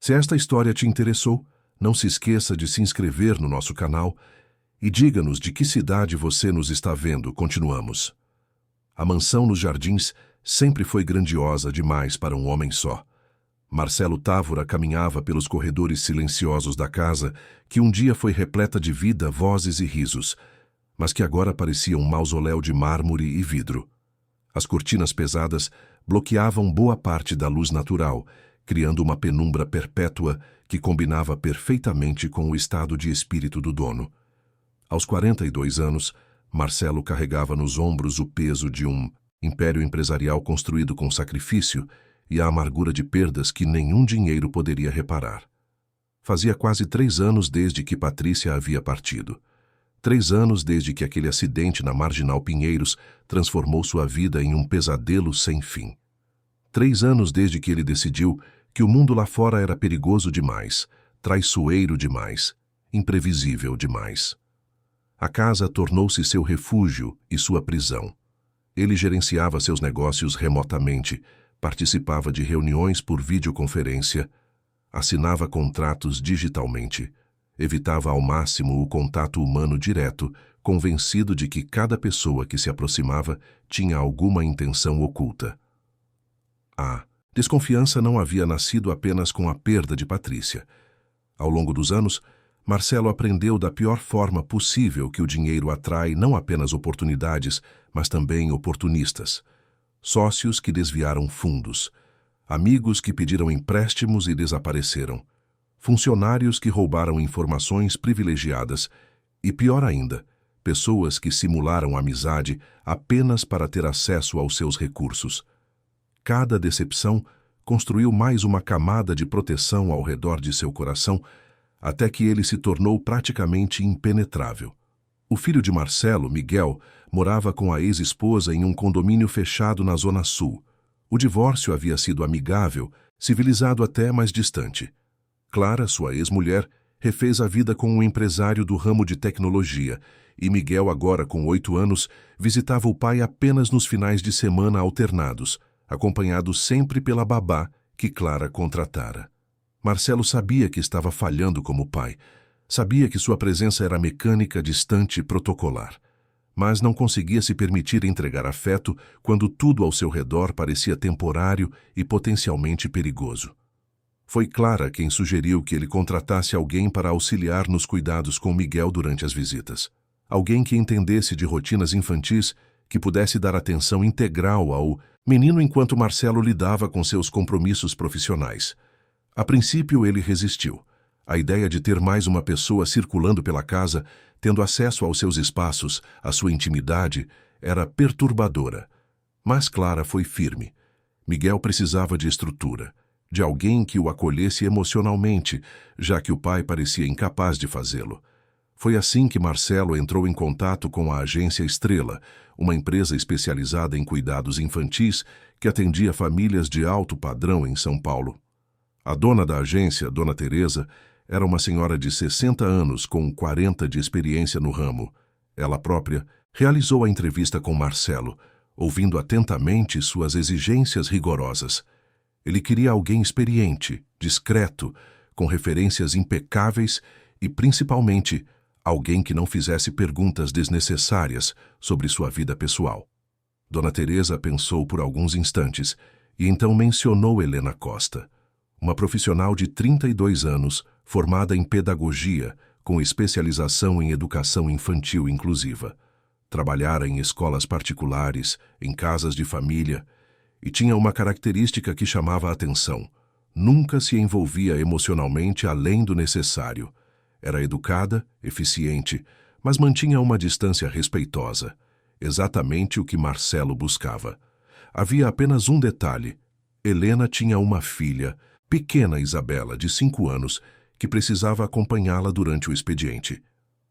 Se esta história te interessou, não se esqueça de se inscrever no nosso canal e diga-nos de que cidade você nos está vendo. Continuamos. A mansão nos Jardins sempre foi grandiosa demais para um homem só. Marcelo Távora caminhava pelos corredores silenciosos da casa, que um dia foi repleta de vida, vozes e risos, mas que agora parecia um mausoléu de mármore e vidro. As cortinas pesadas bloqueavam boa parte da luz natural, criando uma penumbra perpétua que combinava perfeitamente com o estado de espírito do dono. Aos 42 anos, Marcelo carregava nos ombros o peso de um império empresarial construído com sacrifício e a amargura de perdas que nenhum dinheiro poderia reparar. Fazia quase 3 anos desde que Patrícia havia partido. 3 anos desde que aquele acidente na Marginal Pinheiros transformou sua vida em um pesadelo sem fim. 3 anos desde que ele decidiu que o mundo lá fora era perigoso demais, traiçoeiro demais, imprevisível demais. A casa tornou-se seu refúgio e sua prisão. Ele gerenciava seus negócios remotamente, participava de reuniões por videoconferência, assinava contratos digitalmente, evitava ao máximo o contato humano direto, convencido de que cada pessoa que se aproximava tinha alguma intenção oculta. A desconfiança não havia nascido apenas com a perda de Patrícia. Ao longo dos anos, Marcelo aprendeu da pior forma possível que o dinheiro atrai não apenas oportunidades, mas também oportunistas. Sócios que desviaram fundos, amigos que pediram empréstimos e desapareceram, funcionários que roubaram informações privilegiadas e, pior ainda, pessoas que simularam amizade apenas para ter acesso aos seus recursos. Cada decepção construiu mais uma camada de proteção ao redor de seu coração, até que ele se tornou praticamente impenetrável. O filho de Marcelo, Miguel, morava com a ex-esposa em um condomínio fechado na Zona Sul. O divórcio havia sido amigável, civilizado até, mais distante. Clara, sua ex-mulher, refez a vida com um empresário do ramo de tecnologia, e Miguel, agora com 8 anos, visitava o pai apenas nos finais de semana alternados, acompanhado sempre pela babá que Clara contratara. Marcelo sabia que estava falhando como pai. Sabia que sua presença era mecânica, distante e protocolar. Mas não conseguia se permitir entregar afeto quando tudo ao seu redor parecia temporário e potencialmente perigoso. Foi Clara quem sugeriu que ele contratasse alguém para auxiliar nos cuidados com Miguel durante as visitas. Alguém que entendesse de rotinas infantis, que pudesse dar atenção integral ao menino enquanto Marcelo lidava com seus compromissos profissionais. A princípio, ele resistiu. A ideia de ter mais uma pessoa circulando pela casa, tendo acesso aos seus espaços, à sua intimidade, era perturbadora. Mas Clara foi firme. Miguel precisava de estrutura, de alguém que o acolhesse emocionalmente, já que o pai parecia incapaz de fazê-lo. Foi assim que Marcelo entrou em contato com a Agência Estrela, uma empresa especializada em cuidados infantis que atendia famílias de alto padrão em São Paulo. A dona da agência, Dona Teresa, era uma senhora de 60 anos com 40 de experiência no ramo. Ela própria realizou a entrevista com Marcelo, ouvindo atentamente suas exigências rigorosas. Ele queria alguém experiente, discreto, com referências impecáveis e, principalmente, alguém que não fizesse perguntas desnecessárias sobre sua vida pessoal. Dona Teresa pensou por alguns instantes e então mencionou Helena Costa, uma profissional de 32 anos, formada em pedagogia, com especialização em educação infantil inclusiva. Trabalhara em escolas particulares, em casas de família, e tinha uma característica que chamava a atenção. Nunca se envolvia emocionalmente além do necessário. Era educada, eficiente, mas mantinha uma distância respeitosa. Exatamente o que Marcelo buscava. Havia apenas um detalhe. Helena tinha uma filha, pequena Isabela, de 5 anos, que precisava acompanhá-la durante o expediente.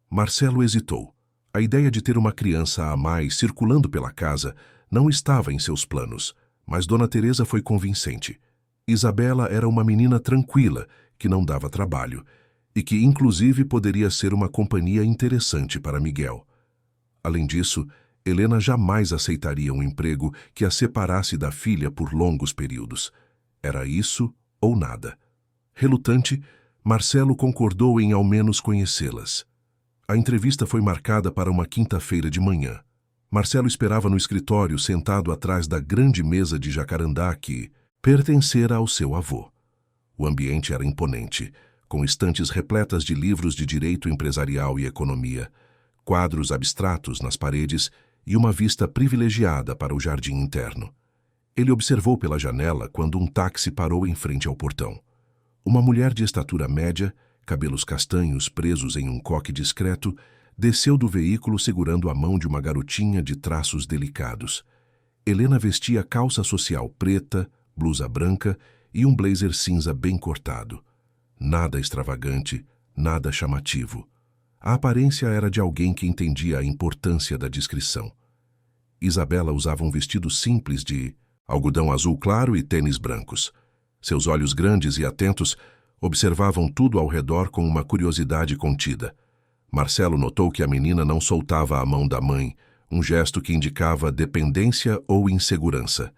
Marcelo hesitou. A ideia de ter uma criança a mais circulando pela casa não estava em seus planos, mas Dona Teresa foi convincente. Isabela era uma menina tranquila, que não dava trabalho, e que inclusive poderia ser uma companhia interessante para Miguel. Além disso, Helena jamais aceitaria um emprego que a separasse da filha por longos períodos. Era isso ou nada. Relutante, Marcelo concordou em ao menos conhecê-las. A entrevista foi marcada para uma quinta-feira de manhã. Marcelo esperava no escritório, sentado atrás da grande mesa de jacarandá que pertencera ao seu avô. O ambiente era imponente, com estantes repletas de livros de direito empresarial e economia, quadros abstratos nas paredes e uma vista privilegiada para o jardim interno. Ele observou pela janela quando um táxi parou em frente ao portão. Uma mulher de estatura média, cabelos castanhos presos em um coque discreto, desceu do veículo segurando a mão de uma garotinha de traços delicados. Helena vestia calça social preta, blusa branca e um blazer cinza bem cortado. Nada extravagante, nada chamativo. A aparência era de alguém que entendia a importância da discrição. Isabela usava um vestido simples de algodão azul claro e tênis brancos. Seus olhos grandes e atentos observavam tudo ao redor com uma curiosidade contida. Marcelo notou que a menina não soltava a mão da mãe, um gesto que indicava dependência ou insegurança.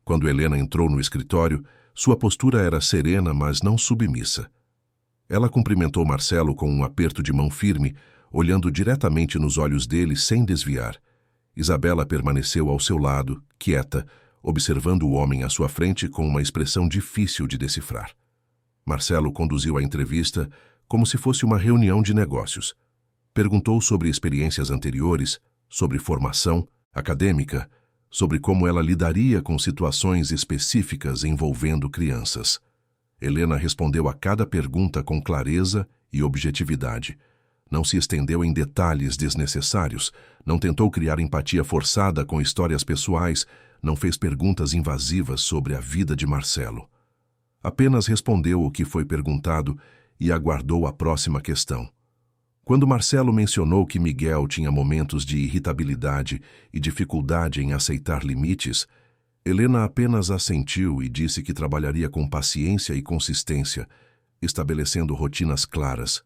Quando Helena entrou no escritório, sua postura era serena, mas não submissa. Ela cumprimentou Marcelo com um aperto de mão firme, olhando diretamente nos olhos dele sem desviar. Isabela permaneceu ao seu lado, quieta, observando o homem à sua frente com uma expressão difícil de decifrar. Marcelo conduziu a entrevista como se fosse uma reunião de negócios. Perguntou sobre experiências anteriores, sobre formação acadêmica, sobre como ela lidaria com situações específicas envolvendo crianças. Helena respondeu a cada pergunta com clareza e objetividade. Não se estendeu em detalhes desnecessários, não tentou criar empatia forçada com histórias pessoais, não fez perguntas invasivas sobre a vida de Marcelo. Apenas respondeu o que foi perguntado e aguardou a próxima questão. Quando Marcelo mencionou que Miguel tinha momentos de irritabilidade e dificuldade em aceitar limites, Helena apenas assentiu e disse que trabalharia com paciência e consistência, estabelecendo rotinas claras.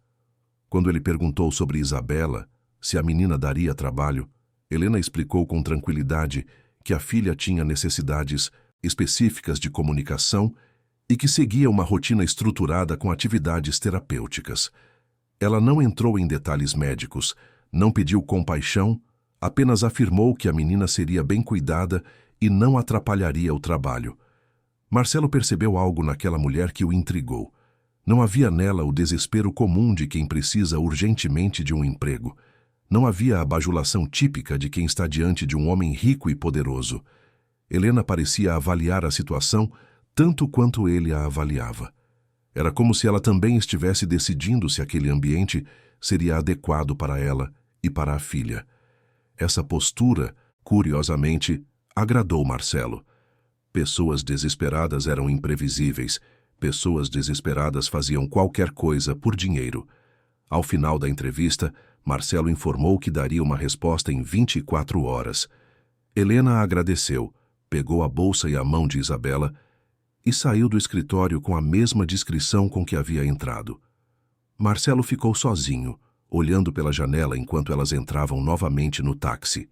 Quando ele perguntou sobre Isabela, se a menina daria trabalho, Helena explicou com tranquilidade que a filha tinha necessidades específicas de comunicação e que seguia uma rotina estruturada com atividades terapêuticas. Ela não entrou em detalhes médicos, não pediu compaixão, apenas afirmou que a menina seria bem cuidada e não atrapalharia o trabalho. Marcelo percebeu algo naquela mulher que o intrigou. Não havia nela o desespero comum de quem precisa urgentemente de um emprego. Não havia a bajulação típica de quem está diante de um homem rico e poderoso. Helena parecia avaliar a situação tanto quanto ele a avaliava. Era como se ela também estivesse decidindo se aquele ambiente seria adequado para ela e para a filha. Essa postura, curiosamente, agradou Marcelo. Pessoas desesperadas eram imprevisíveis. Pessoas desesperadas faziam qualquer coisa por dinheiro. Ao final da entrevista, Marcelo informou que daria uma resposta em 24 horas. Helena agradeceu, pegou a bolsa e a mão de Isabela e saiu do escritório com a mesma discrição com que havia entrado. Marcelo ficou sozinho, olhando pela janela enquanto elas entravam novamente no táxi.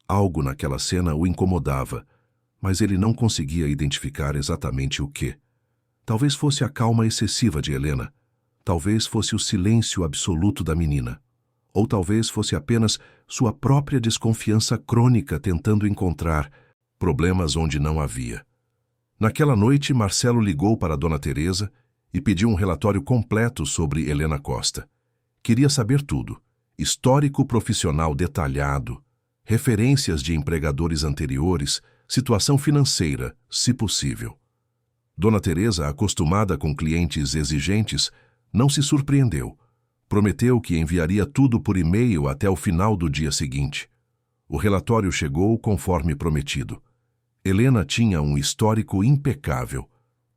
Algo naquela cena o incomodava, mas ele não conseguia identificar exatamente o que. Talvez fosse a calma excessiva de Helena, talvez fosse o silêncio absoluto da menina, ou talvez fosse apenas sua própria desconfiança crônica tentando encontrar problemas onde não havia. Naquela noite, Marcelo ligou para Dona Teresa e pediu um relatório completo sobre Helena Costa. Queria saber tudo: histórico profissional detalhado, referências de empregadores anteriores, situação financeira, se possível. Dona Teresa, acostumada com clientes exigentes, não se surpreendeu. Prometeu que enviaria tudo por e-mail até o final do dia seguinte. O relatório chegou conforme prometido. Helena tinha um histórico impecável.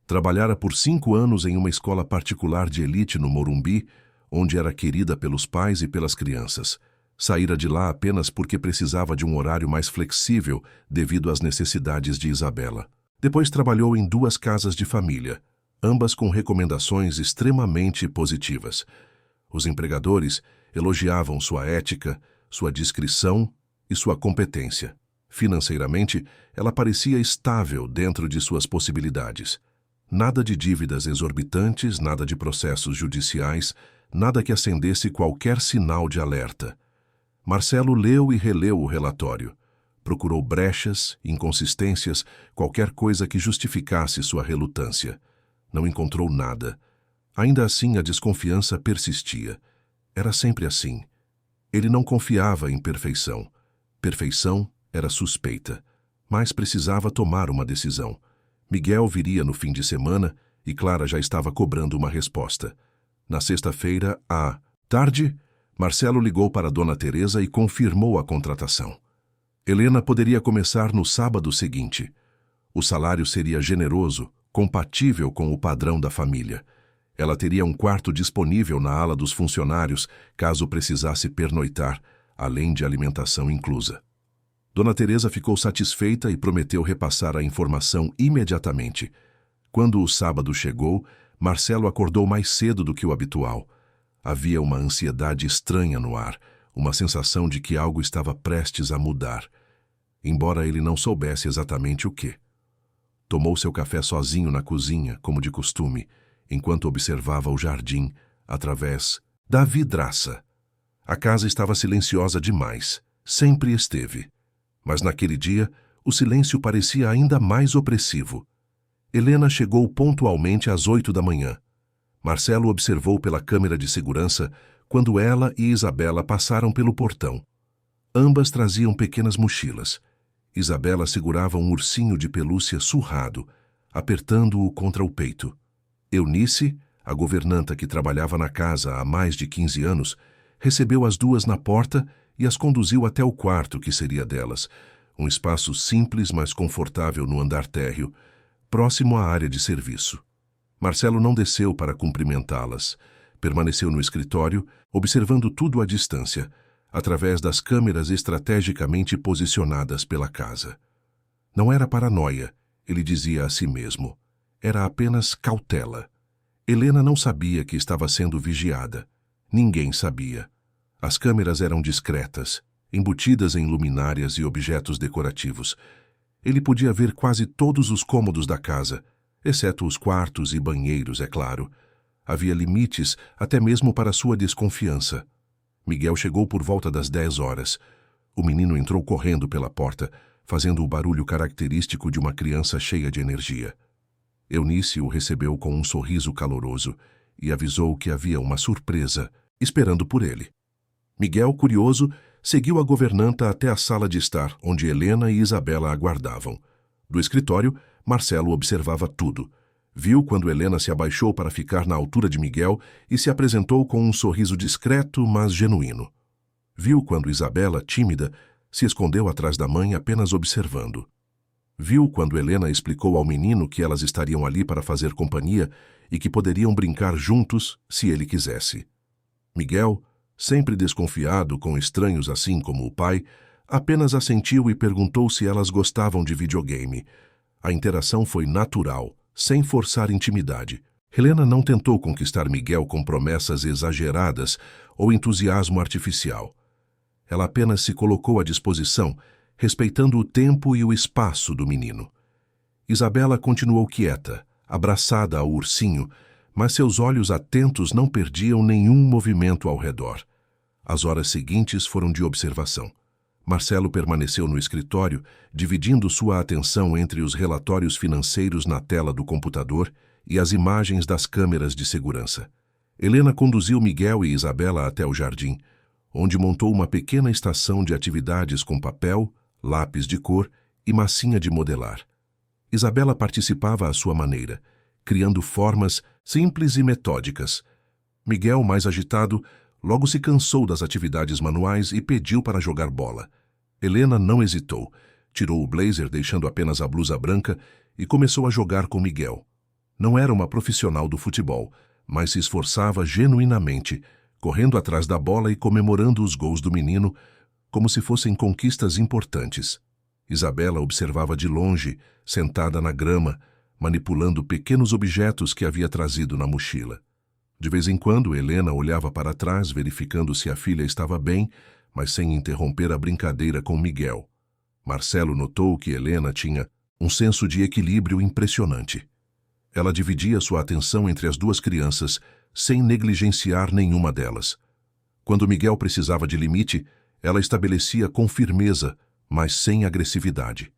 Trabalhara por 5 anos em uma escola particular de elite no Morumbi, onde era querida pelos pais e pelas crianças. Saíra de lá apenas porque precisava de um horário mais flexível devido às necessidades de Isabela. Depois trabalhou em 2 casas de família, ambas com recomendações extremamente positivas. Os empregadores elogiavam sua ética, sua discrição e sua competência. Financeiramente, ela parecia estável dentro de suas possibilidades. Nada de dívidas exorbitantes, nada de processos judiciais, nada que acendesse qualquer sinal de alerta. Marcelo leu e releu o relatório. Procurou brechas, inconsistências, qualquer coisa que justificasse sua relutância. Não encontrou nada. Ainda assim, a desconfiança persistia. Era sempre assim. Ele não confiava em perfeição. Perfeição era suspeita. Mas precisava tomar uma decisão. Miguel viria no fim de semana e Clara já estava cobrando uma resposta. Na sexta-feira, à tarde, Marcelo ligou para Dona Teresa e confirmou a contratação. Helena poderia começar no sábado seguinte. O salário seria generoso, compatível com o padrão da família. Ela teria um quarto disponível na ala dos funcionários, caso precisasse pernoitar, além de alimentação inclusa. Dona Teresa ficou satisfeita e prometeu repassar a informação imediatamente. Quando o sábado chegou, Marcelo acordou mais cedo do que o habitual. Havia uma ansiedade estranha no ar, uma sensação de que algo estava prestes a mudar, embora ele não soubesse exatamente o quê. Tomou seu café sozinho na cozinha, como de costume, enquanto observava o jardim, através da vidraça. A casa estava silenciosa demais, sempre esteve. Mas naquele dia, o silêncio parecia ainda mais opressivo. Helena chegou pontualmente às 8 da manhã. Marcelo observou pela câmera de segurança quando ela e Isabela passaram pelo portão. Ambas traziam pequenas mochilas. Isabela segurava um ursinho de pelúcia surrado, apertando-o contra o peito. Eunice, a governanta que trabalhava na casa há mais de 15 anos, recebeu as duas na porta e as conduziu até o quarto que seria delas, um espaço simples, mas confortável no andar térreo, próximo à área de serviço. Marcelo não desceu para cumprimentá-las. Permaneceu no escritório, observando tudo à distância, através das câmeras estrategicamente posicionadas pela casa. Não era paranoia, ele dizia a si mesmo. Era apenas cautela. Helena não sabia que estava sendo vigiada. Ninguém sabia. As câmeras eram discretas, embutidas em luminárias e objetos decorativos. Ele podia ver quase todos os cômodos da casa, exceto os quartos e banheiros, é claro. Havia limites até mesmo para sua desconfiança. Miguel chegou por volta das 10 horas. O menino entrou correndo pela porta, fazendo o barulho característico de uma criança cheia de energia. Eunice o recebeu com um sorriso caloroso e avisou que havia uma surpresa esperando por ele. Miguel, curioso, seguiu a governanta até a sala de estar, onde Helena e Isabela aguardavam. Do escritório, Marcelo observava tudo. Viu quando Helena se abaixou para ficar na altura de Miguel e se apresentou com um sorriso discreto, mas genuíno. Viu quando Isabela, tímida, se escondeu atrás da mãe apenas observando. Viu quando Helena explicou ao menino que elas estariam ali para fazer companhia e que poderiam brincar juntos se ele quisesse. Miguel, sempre desconfiado com estranhos assim como o pai, apenas assentiu e perguntou se elas gostavam de videogame. A interação foi natural, sem forçar intimidade. Helena não tentou conquistar Miguel com promessas exageradas ou entusiasmo artificial. Ela apenas se colocou à disposição, respeitando o tempo e o espaço do menino. Isabela continuou quieta, abraçada ao ursinho, mas seus olhos atentos não perdiam nenhum movimento ao redor. As horas seguintes foram de observação. Marcelo permaneceu no escritório, dividindo sua atenção entre os relatórios financeiros na tela do computador e as imagens das câmeras de segurança. Helena conduziu Miguel e Isabela até o jardim, onde montou uma pequena estação de atividades com papel, lápis de cor e massinha de modelar. Isabela participava à sua maneira, criando formas simples e metódicas. Miguel, mais agitado, logo se cansou das atividades manuais e pediu para jogar bola. Helena não hesitou, tirou o blazer deixando apenas a blusa branca e começou a jogar com Miguel. Não era uma profissional do futebol, mas se esforçava genuinamente, correndo atrás da bola e comemorando os gols do menino como se fossem conquistas importantes. Isabela observava de longe, sentada na grama, manipulando pequenos objetos que havia trazido na mochila. De vez em quando, Helena olhava para trás, verificando se a filha estava bem, mas sem interromper a brincadeira com Miguel. Marcelo notou que Helena tinha um senso de equilíbrio impressionante. Ela dividia sua atenção entre as duas crianças, sem negligenciar nenhuma delas. Quando Miguel precisava de limite, ela estabelecia com firmeza, mas sem agressividade.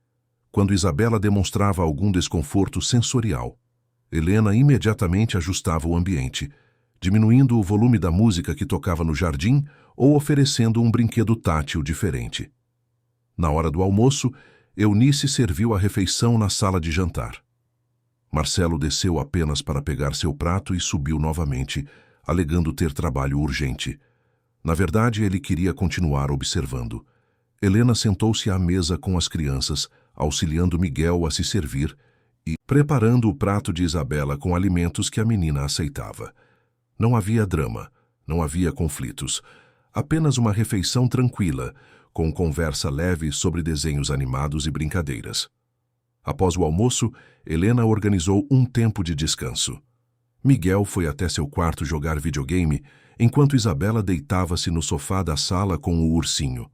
Quando Isabela demonstrava algum desconforto sensorial, Helena imediatamente ajustava o ambiente, diminuindo o volume da música que tocava no jardim ou oferecendo um brinquedo tátil diferente. Na hora do almoço, Eunice serviu a refeição na sala de jantar. Marcelo desceu apenas para pegar seu prato e subiu novamente, alegando ter trabalho urgente. Na verdade, ele queria continuar observando. Helena sentou-se à mesa com as crianças, auxiliando Miguel a se servir e preparando o prato de Isabela com alimentos que a menina aceitava. Não havia drama, não havia conflitos, apenas uma refeição tranquila, com conversa leve sobre desenhos animados e brincadeiras. Após o almoço, Helena organizou um tempo de descanso. Miguel foi até seu quarto jogar videogame, enquanto Isabela deitava-se no sofá da sala com o ursinho.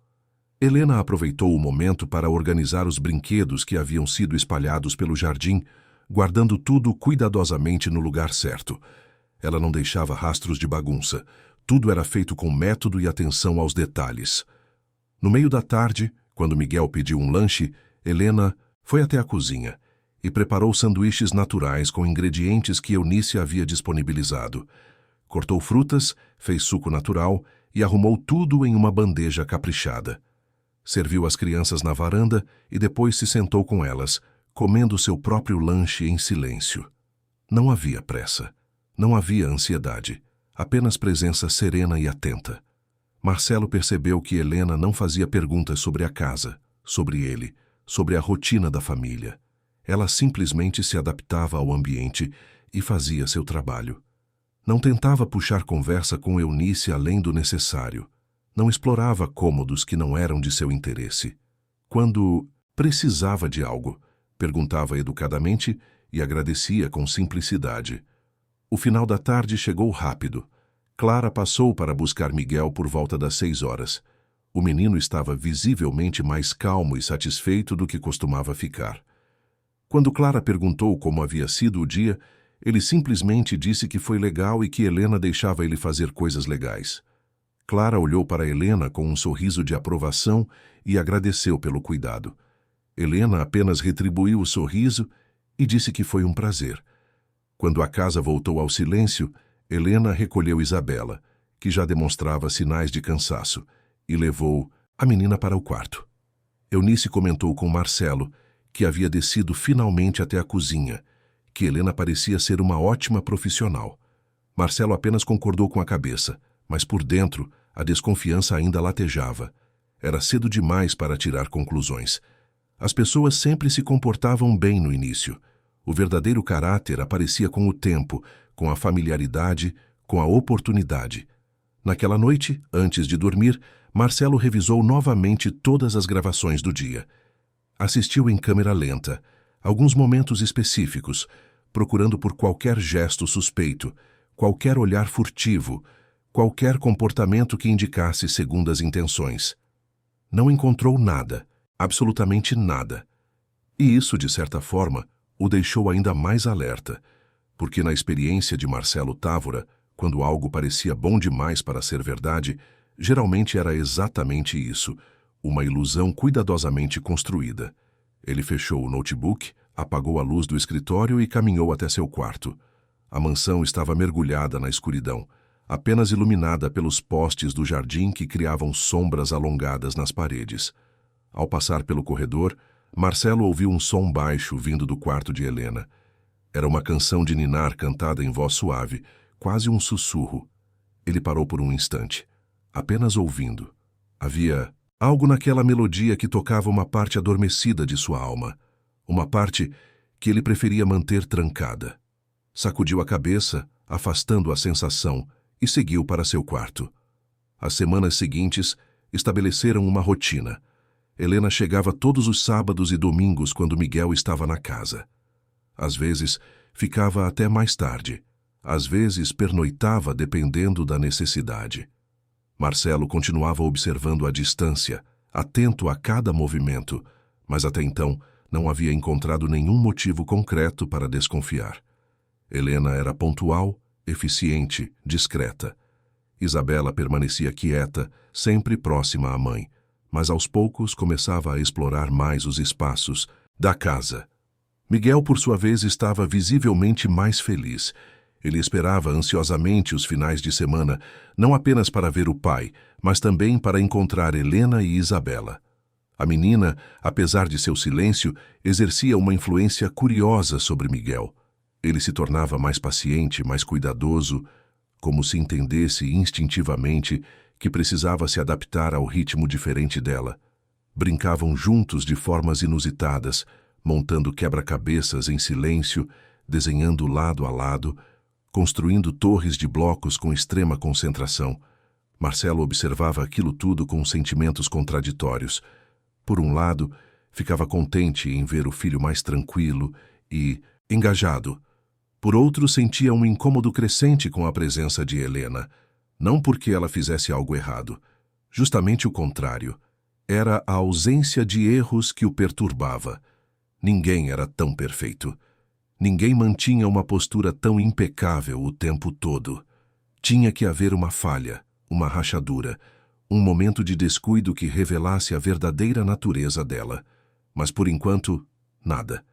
Helena aproveitou o momento para organizar os brinquedos que haviam sido espalhados pelo jardim, guardando tudo cuidadosamente no lugar certo. Ela não deixava rastros de bagunça. Tudo era feito com método e atenção aos detalhes. No meio da tarde, quando Miguel pediu um lanche, Helena foi até a cozinha e preparou sanduíches naturais com ingredientes que Eunice havia disponibilizado. Cortou frutas, fez suco natural e arrumou tudo em uma bandeja caprichada. Serviu as crianças na varanda e depois se sentou com elas, comendo seu próprio lanche em silêncio. Não havia pressa, não havia ansiedade, apenas presença serena e atenta. Marcelo percebeu que Helena não fazia perguntas sobre a casa, sobre ele, sobre a rotina da família. Ela simplesmente se adaptava ao ambiente e fazia seu trabalho. Não tentava puxar conversa com Eunice além do necessário. Não explorava cômodos que não eram de seu interesse. Quando precisava de algo, perguntava educadamente e agradecia com simplicidade. O final da tarde chegou rápido. Clara passou para buscar Miguel por volta das 6 horas. O menino estava visivelmente mais calmo e satisfeito do que costumava ficar. Quando Clara perguntou como havia sido o dia, ele simplesmente disse que foi legal e que Helena deixava ele fazer coisas legais. Clara olhou para Helena com um sorriso de aprovação e agradeceu pelo cuidado. Helena apenas retribuiu o sorriso e disse que foi um prazer. Quando a casa voltou ao silêncio, Helena recolheu Isabela, que já demonstrava sinais de cansaço, e levou a menina para o quarto. Eunice comentou com Marcelo, que havia descido finalmente até a cozinha, que Helena parecia ser uma ótima profissional. Marcelo apenas concordou com a cabeça, mas por dentro a desconfiança ainda latejava. Era cedo demais para tirar conclusões. As pessoas sempre se comportavam bem no início. O verdadeiro caráter aparecia com o tempo, com a familiaridade, com a oportunidade. Naquela noite, antes de dormir, Marcelo revisou novamente todas as gravações do dia. Assistiu em câmera lenta, alguns momentos específicos, procurando por qualquer gesto suspeito, qualquer olhar furtivo, qualquer comportamento que indicasse segundas intenções. Não encontrou nada, absolutamente nada. E isso, de certa forma, o deixou ainda mais alerta, porque na experiência de Marcelo Távora, quando algo parecia bom demais para ser verdade, geralmente era exatamente isso, uma ilusão cuidadosamente construída. Ele fechou o notebook, apagou a luz do escritório e caminhou até seu quarto. A mansão estava mergulhada na escuridão, apenas iluminada pelos postes do jardim que criavam sombras alongadas nas paredes. Ao passar pelo corredor, Marcelo ouviu um som baixo vindo do quarto de Helena. Era uma canção de ninar cantada em voz suave, quase um sussurro. Ele parou por um instante, apenas ouvindo. Havia algo naquela melodia que tocava uma parte adormecida de sua alma, uma parte que ele preferia manter trancada. Sacudiu a cabeça, afastando a sensação, e seguiu para seu quarto. As semanas seguintes estabeleceram uma rotina. Helena chegava todos os sábados e domingos quando Miguel estava na casa. Às vezes, ficava até mais tarde. Às vezes, pernoitava dependendo da necessidade. Marcelo continuava observando à distância, atento a cada movimento, mas até então não havia encontrado nenhum motivo concreto para desconfiar. Helena era pontual, eficiente, discreta. Isabela permanecia quieta, sempre próxima à mãe, mas aos poucos começava a explorar mais os espaços da casa. Miguel, por sua vez, estava visivelmente mais feliz. Ele esperava ansiosamente os finais de semana, não apenas para ver o pai, mas também para encontrar Helena e Isabela. A menina, apesar de seu silêncio, exercia uma influência curiosa sobre Miguel. Ele se tornava mais paciente, mais cuidadoso, como se entendesse instintivamente que precisava se adaptar ao ritmo diferente dela. Brincavam juntos de formas inusitadas, montando quebra-cabeças em silêncio, desenhando lado a lado, construindo torres de blocos com extrema concentração. Marcelo observava aquilo tudo com sentimentos contraditórios. Por um lado, ficava contente em ver o filho mais tranquilo e engajado. Por outro, sentia um incômodo crescente com a presença de Helena. Não porque ela fizesse algo errado. Justamente o contrário. Era a ausência de erros que o perturbava. Ninguém era tão perfeito. Ninguém mantinha uma postura tão impecável o tempo todo. Tinha que haver uma falha, uma rachadura, um momento de descuido que revelasse a verdadeira natureza dela. Mas, por enquanto, nada.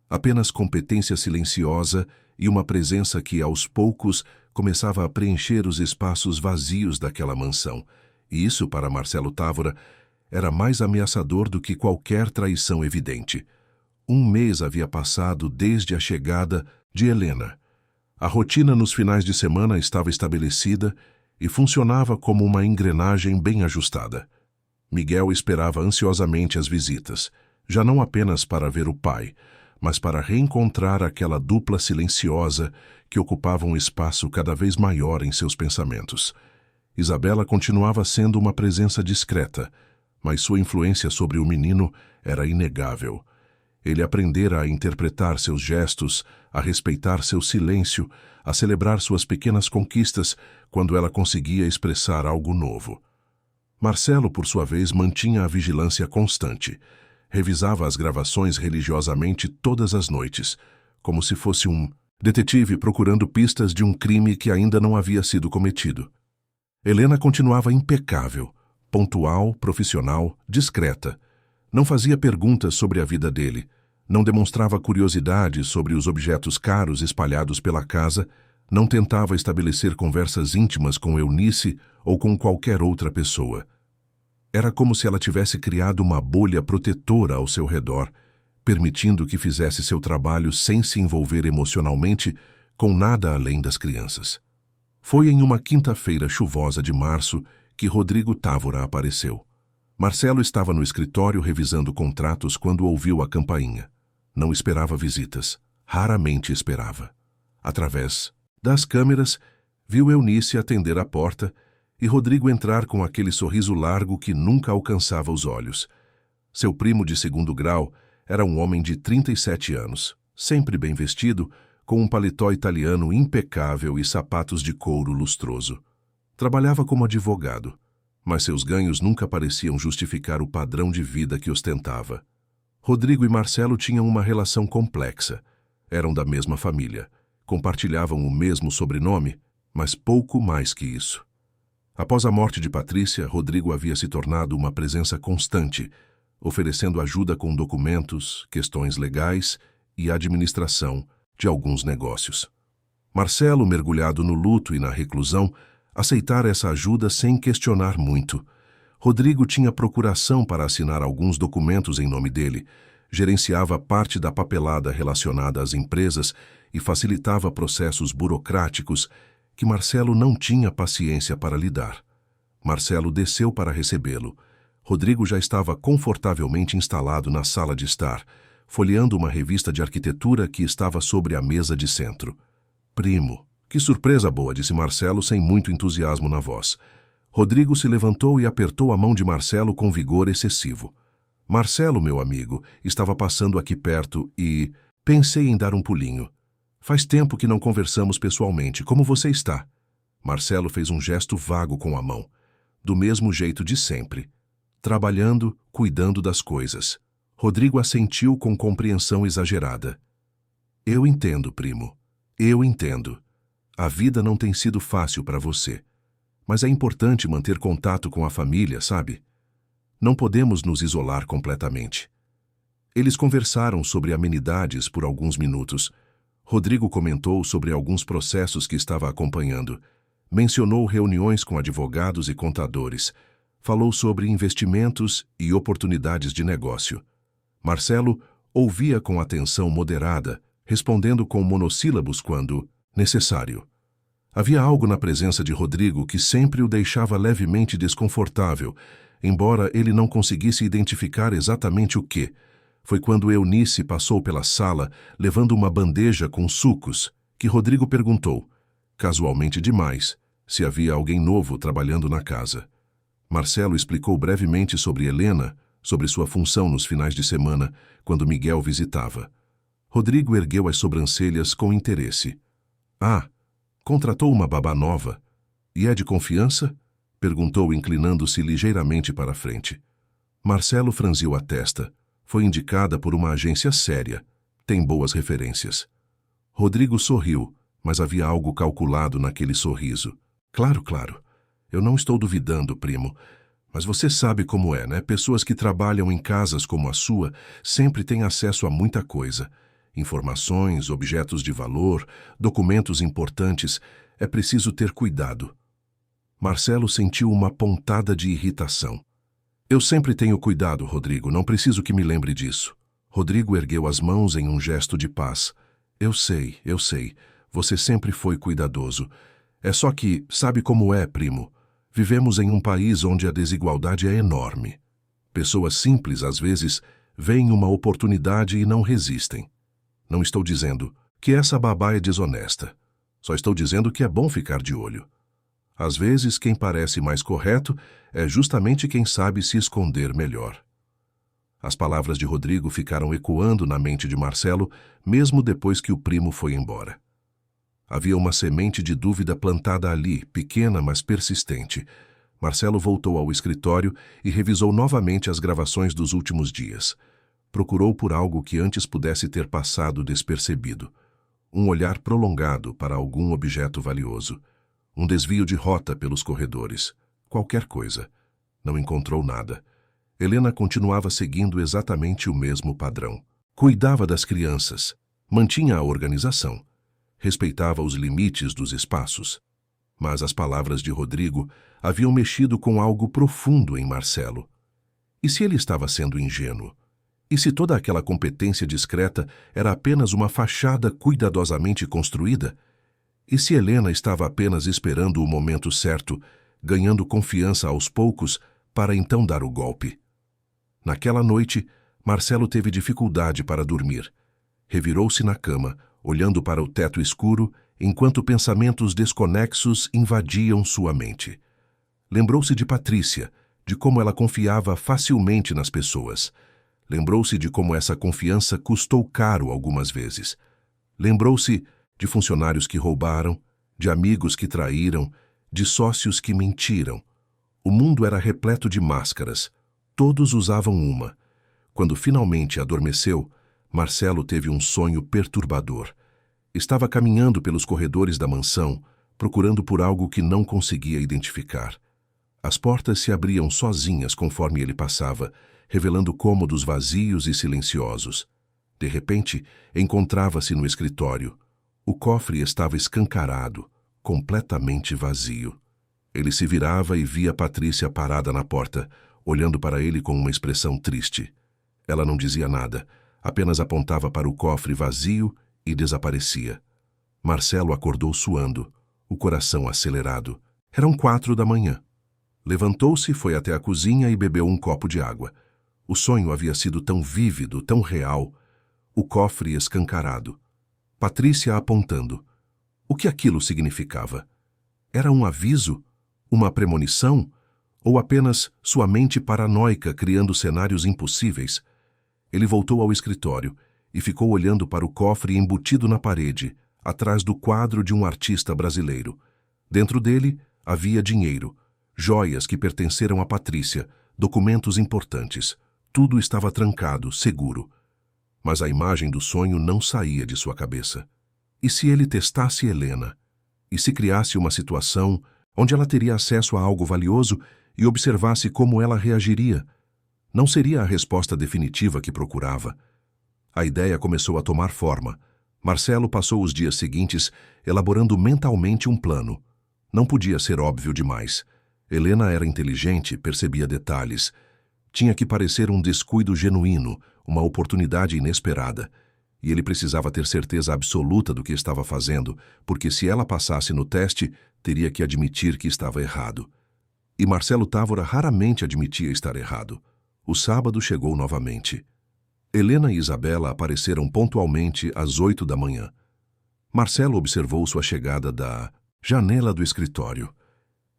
Apenas competência silenciosa e uma presença que, aos poucos, começava a preencher os espaços vazios daquela mansão. E isso, para Marcelo Távora, era mais ameaçador do que qualquer traição evidente. Um mês havia passado desde a chegada de Helena. A rotina nos finais de semana estava estabelecida e funcionava como uma engrenagem bem ajustada. Miguel esperava ansiosamente as visitas, já não apenas para ver o pai, mas para reencontrar aquela dupla silenciosa que ocupava um espaço cada vez maior em seus pensamentos. Isabela continuava sendo uma presença discreta, mas sua influência sobre o menino era inegável. Ele aprendera a interpretar seus gestos, a respeitar seu silêncio, a celebrar suas pequenas conquistas quando ela conseguia expressar algo novo. Marcelo, por sua vez, mantinha a vigilância constante. Revisava as gravações religiosamente todas as noites, como se fosse um detetive procurando pistas de um crime que ainda não havia sido cometido. Helena continuava impecável, pontual, profissional, discreta. Não fazia perguntas sobre a vida dele, não demonstrava curiosidade sobre os objetos caros espalhados pela casa, não tentava estabelecer conversas íntimas com Eunice ou com qualquer outra pessoa. Era como se ela tivesse criado uma bolha protetora ao seu redor, permitindo que fizesse seu trabalho sem se envolver emocionalmente com nada além das crianças. Foi em uma quinta-feira chuvosa de março que Rodrigo Távora apareceu. Marcelo estava no escritório revisando contratos quando ouviu a campainha. Não esperava visitas. Raramente esperava. Através das câmeras, viu Eunice atender a porta e Rodrigo entrar com aquele sorriso largo que nunca alcançava os olhos. Seu primo de segundo grau era um homem de 37 anos, sempre bem vestido, com um paletó italiano impecável e sapatos de couro lustroso. Trabalhava como advogado, mas seus ganhos nunca pareciam justificar o padrão de vida que ostentava. Rodrigo e Marcelo tinham uma relação complexa. Eram da mesma família. Compartilhavam o mesmo sobrenome, mas pouco mais que isso. Após a morte de Patrícia, Rodrigo havia se tornado uma presença constante, oferecendo ajuda com documentos, questões legais e administração de alguns negócios. Marcelo, mergulhado no luto e na reclusão, aceitara essa ajuda sem questionar muito. Rodrigo tinha procuração para assinar alguns documentos em nome dele, gerenciava parte da papelada relacionada às empresas e facilitava processos burocráticos que Marcelo não tinha paciência para lidar. Marcelo desceu para recebê-lo. Rodrigo já estava confortavelmente instalado na sala de estar, folheando uma revista de arquitetura que estava sobre a mesa de centro. Primo, que surpresa boa, disse Marcelo sem muito entusiasmo na voz. Rodrigo se levantou e apertou a mão de Marcelo com vigor excessivo. Marcelo, meu amigo, estava passando aqui perto e pensei em dar um pulinho. Faz tempo que não conversamos pessoalmente. Como você está? Marcelo fez um gesto vago com a mão. Do mesmo jeito de sempre. Trabalhando, cuidando das coisas. Rodrigo assentiu com compreensão exagerada. Eu entendo, primo. Eu entendo. A vida não tem sido fácil para você. Mas é importante manter contato com a família, sabe? Não podemos nos isolar completamente. Eles conversaram sobre amenidades por alguns minutos. Rodrigo comentou sobre alguns processos que estava acompanhando. Mencionou reuniões com advogados e contadores. Falou sobre investimentos e oportunidades de negócio. Marcelo ouvia com atenção moderada, respondendo com monossílabos quando necessário. Havia algo na presença de Rodrigo que sempre o deixava levemente desconfortável, embora ele não conseguisse identificar exatamente o que. Foi quando Eunice passou pela sala, levando uma bandeja com sucos, que Rodrigo perguntou, casualmente demais, se havia alguém novo trabalhando na casa. Marcelo explicou brevemente sobre Helena, sobre sua função nos finais de semana, quando Miguel visitava. Rodrigo ergueu as sobrancelhas com interesse. Ah, contratou uma babá nova. E é de confiança? Perguntou, inclinando-se ligeiramente para a frente. Marcelo franziu a testa. Foi indicada por uma agência séria. Tem boas referências. Rodrigo sorriu, mas havia algo calculado naquele sorriso. Claro, claro. Eu não estou duvidando, primo. Mas você sabe como é, né? Pessoas que trabalham em casas como a sua sempre têm acesso a muita coisa. Informações, objetos de valor, documentos importantes. É preciso ter cuidado. Marcelo sentiu uma pontada de irritação. Eu sempre tenho cuidado, Rodrigo. Não preciso que me lembre disso. Rodrigo ergueu as mãos em um gesto de paz. Eu sei, eu sei. Você sempre foi cuidadoso. É só que, sabe como é, primo? Vivemos em um país onde a desigualdade é enorme. Pessoas simples, às vezes, veem uma oportunidade e não resistem. Não estou dizendo que essa babá é desonesta. Só estou dizendo que é bom ficar de olho. Às vezes, quem parece mais correto é justamente quem sabe se esconder melhor. As palavras de Rodrigo ficaram ecoando na mente de Marcelo, mesmo depois que o primo foi embora. Havia uma semente de dúvida plantada ali, pequena, mas persistente. Marcelo voltou ao escritório e revisou novamente as gravações dos últimos dias. Procurou por algo que antes pudesse ter passado despercebido. Um olhar prolongado para algum objeto valioso. Um desvio de rota pelos corredores. Qualquer coisa. Não encontrou nada. Helena continuava seguindo exatamente o mesmo padrão. Cuidava das crianças. Mantinha a organização. Respeitava os limites dos espaços. Mas as palavras de Rodrigo haviam mexido com algo profundo em Marcelo. E se ele estava sendo ingênuo? E se toda aquela competência discreta era apenas uma fachada cuidadosamente construída? E se Helena estava apenas esperando o momento certo, ganhando confiança aos poucos, para então dar o golpe? Naquela noite, Marcelo teve dificuldade para dormir. Revirou-se na cama, olhando para o teto escuro, enquanto pensamentos desconexos invadiam sua mente. Lembrou-se de Patrícia, de como ela confiava facilmente nas pessoas. Lembrou-se de como essa confiança custou caro algumas vezes. Lembrou-se de funcionários que roubaram, de amigos que traíram, de sócios que mentiram. O mundo era repleto de máscaras. Todos usavam uma. Quando finalmente adormeceu, Marcelo teve um sonho perturbador. Estava caminhando pelos corredores da mansão, procurando por algo que não conseguia identificar. As portas se abriam sozinhas conforme ele passava, revelando cômodos vazios e silenciosos. De repente, encontrava-se no escritório. O cofre estava escancarado, completamente vazio. Ele se virava e via Patrícia parada na porta, olhando para ele com uma expressão triste. Ela não dizia nada, apenas apontava para o cofre vazio e desaparecia. Marcelo acordou suando, o coração acelerado. Eram 4 da manhã. Levantou-se, foi até a cozinha e bebeu um copo de água. O sonho havia sido tão vívido, tão real. O cofre escancarado. Patrícia apontando. O que aquilo significava? Era um aviso? Uma premonição? Ou apenas sua mente paranoica criando cenários impossíveis? Ele voltou ao escritório e ficou olhando para o cofre embutido na parede, atrás do quadro de um artista brasileiro. Dentro dele havia dinheiro, joias que pertenceram a Patrícia, documentos importantes. Tudo estava trancado, seguro. Mas a imagem do sonho não saía de sua cabeça. E se ele testasse Helena? E se criasse uma situação onde ela teria acesso a algo valioso e observasse como ela reagiria? Não seria a resposta definitiva que procurava. A ideia começou a tomar forma. Marcelo passou os dias seguintes elaborando mentalmente um plano. Não podia ser óbvio demais. Helena era inteligente, percebia detalhes. Tinha que parecer um descuido genuíno, uma oportunidade inesperada. E ele precisava ter certeza absoluta do que estava fazendo, porque se ela passasse no teste, teria que admitir que estava errado. E Marcelo Távora raramente admitia estar errado. O sábado chegou novamente. Helena e Isabela apareceram pontualmente às 8 da manhã. Marcelo observou sua chegada da janela do escritório.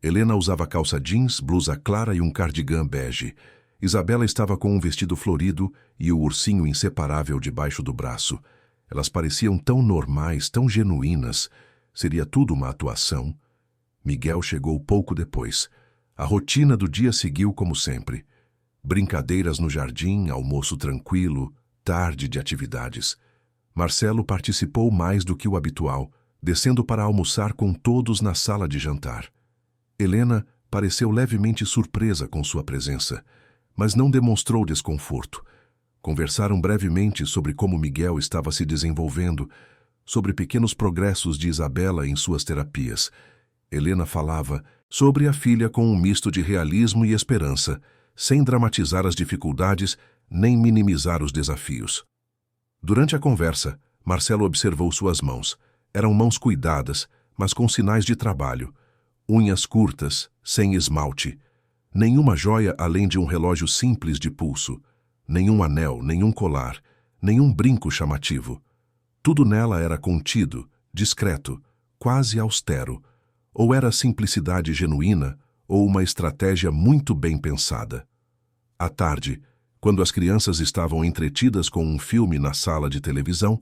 Helena usava calça jeans, blusa clara e um cardigã bege. Isabela estava com um vestido florido e o ursinho inseparável debaixo do braço. Elas pareciam tão normais, tão genuínas. Seria tudo uma atuação? Miguel chegou pouco depois. A rotina do dia seguiu como sempre. Brincadeiras no jardim, almoço tranquilo, tarde de atividades. Marcelo participou mais do que o habitual, descendo para almoçar com todos na sala de jantar. Helena pareceu levemente surpresa com sua presença, mas não demonstrou desconforto. Conversaram brevemente sobre como Miguel estava se desenvolvendo, sobre pequenos progressos de Isabela em suas terapias. Helena falava sobre a filha com um misto de realismo e esperança, sem dramatizar as dificuldades nem minimizar os desafios. Durante a conversa, Marcelo observou suas mãos. Eram mãos cuidadas, mas com sinais de trabalho. Unhas curtas, sem esmalte. Nenhuma joia além de um relógio simples de pulso. Nenhum anel, nenhum colar, nenhum brinco chamativo. Tudo nela era contido, discreto, quase austero. Ou era simplicidade genuína, ou uma estratégia muito bem pensada. À tarde, quando as crianças estavam entretidas com um filme na sala de televisão,